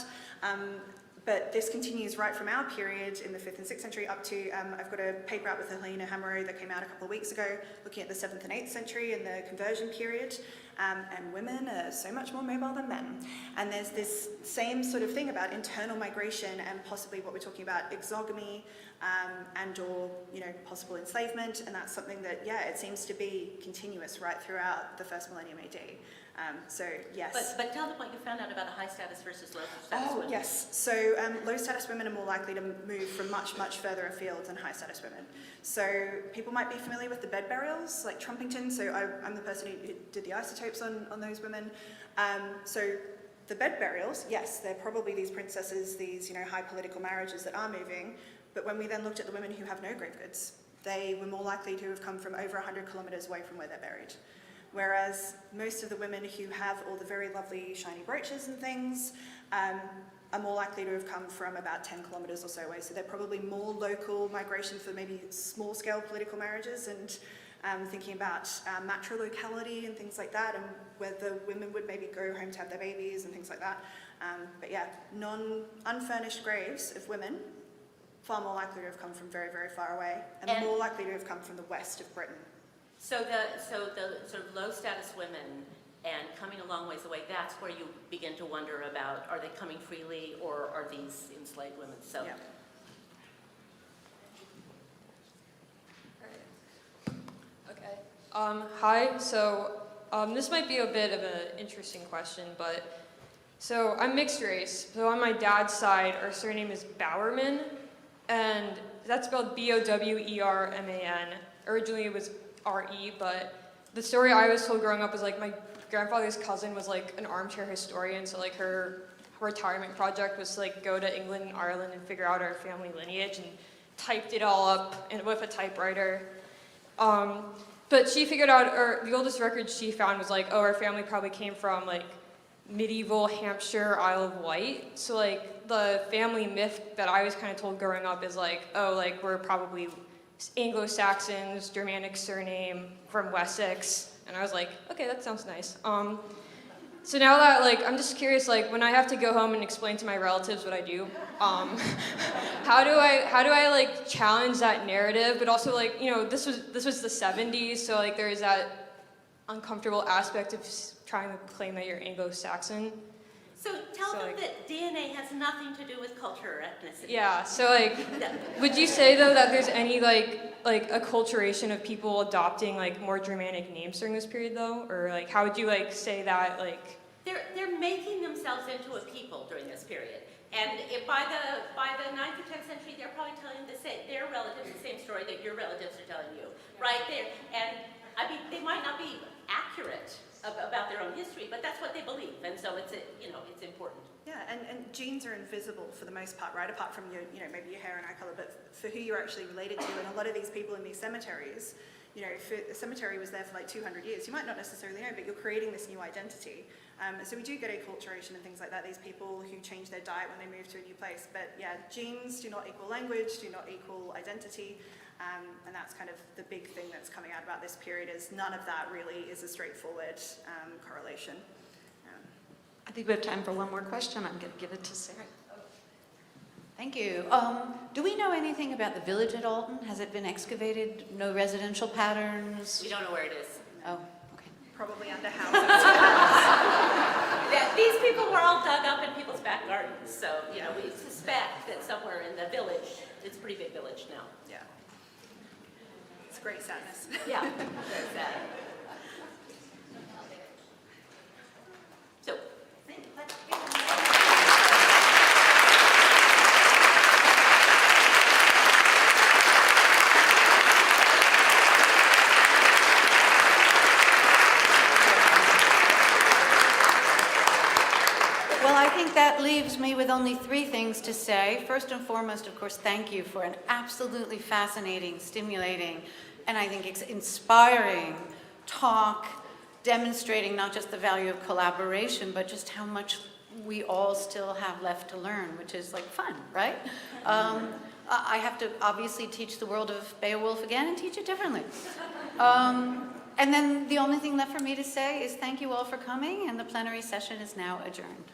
but this continues right from our period in the 5th and 6th century up to, I've got a paper out with Helena Hammerö that came out a couple of weeks ago, looking at the 7th and 8th century and the conversion period, and women are so much more mobile than men. And there's this same sort of thing about internal migration and possibly what we're talking about, exogamy, and or, possible enslavement, and that's something that, it seems to be continuous right throughout the first millennium AD. So, yes. But tell them what you found out about high status versus low status women. Yes. So low status women are more likely to move from much, much further afield than high status women. So people might be familiar with the bed burials, like Trumpington. So I'm the person who did the isotopes on those women. So the bed burials, yes, they're probably these princesses, these, high political marriages that are moving. But when we then looked at the women who have no grave goods, they were more likely to have come from over 100 kilometres away from where they're buried. Whereas most of the women who have all the very lovely shiny brooches and things are more likely to have come from about 10 kilometres or so away. So they're probably more local migration for maybe small-scale political marriages, and thinking about matrolocality and things like that, and where the women would maybe go home to have their babies and things like that. But yeah, unfurnished graves of women, far more likely to have come from very, very far away, and And- more likely to have come from the west of Britain. So the sort of low status women and coming a long ways away, that's where you begin to wonder about, are they coming freely or are these enslaved women? So. Yeah. Okay. Hi. So this might be a bit of an interesting question, but so I'm mixed race. So on my dad's side, our surname is Bowerman, and that's spelled Bowerman. Originally it was RE, but the story I was told growing up was like my grandfather's cousin was like an armchair historian, so like her retirement project was to like go to England and Ireland and figure out our family lineage, and typed it all up with a typewriter. But she figured out, or the oldest record she found was like, oh, our family probably came from like medieval Hampshire, Isle of Wight. So like the family myth that I was kind of told growing up is like, oh, like we're probably Anglo-Saxons, Germanic surname from Wessex. And I was like, okay, that sounds nice. So now that like, I'm just curious, like when I have to go home and explain to my relatives what I do, how do I like challenge that narrative? But also like, you know, this was the 70s, so like there is that uncomfortable aspect of trying to claim that you're Anglo-Saxon. So tell So, them like- that DNA has nothing to do with culture or ethnicity. Yeah, so like, would you say though that there's any like acculturation of people adopting like more Germanic names during this period though? Or like, how would you like say that like? They're making themselves into a people during this period. And if by the 9th or 10th century, they're probably telling their relatives the same story that your relatives are telling you, right? And I mean, they might not be accurate about their own history, but that's what they believe, and so it's important. Yeah, and genes are invisible for the most part, right? Apart from your, maybe your hair and eye color, but for who you're actually related to. And a lot of these people in these cemeteries, if the cemetery was there for like 200 years, you might not necessarily know, but you're creating this new identity. So we do get acculturation and things like that, these people who change their diet when they move to a new place. But yeah, genes do not equal language, do not equal identity. And that's kind of the big thing that's coming out about this period, is none of that really is a straightforward correlation. I think we have time for one more question. I'm going to give it to Sara. Thank you. Do we know anything about the village at Alton? Has it been excavated? No residential patterns? We don't know where it is. Oh, okay. Probably under houses. Yeah, these people were all dug up in people's back gardens, so we suspect that somewhere in the village, it's a pretty big village now. Yeah. It's great sadness. Yeah, very sad. So, Well, I think that leaves me with only 3 things to say. First and foremost, of course, thank you for an absolutely fascinating, stimulating, and I think inspiring talk, demonstrating not just the value of collaboration, but just how much we all still have left to learn, which is like fun, right? I have to obviously teach the world of Beowulf again and teach it differently. And then the only thing left for me to say is thank you all for coming, and the plenary session is now adjourned.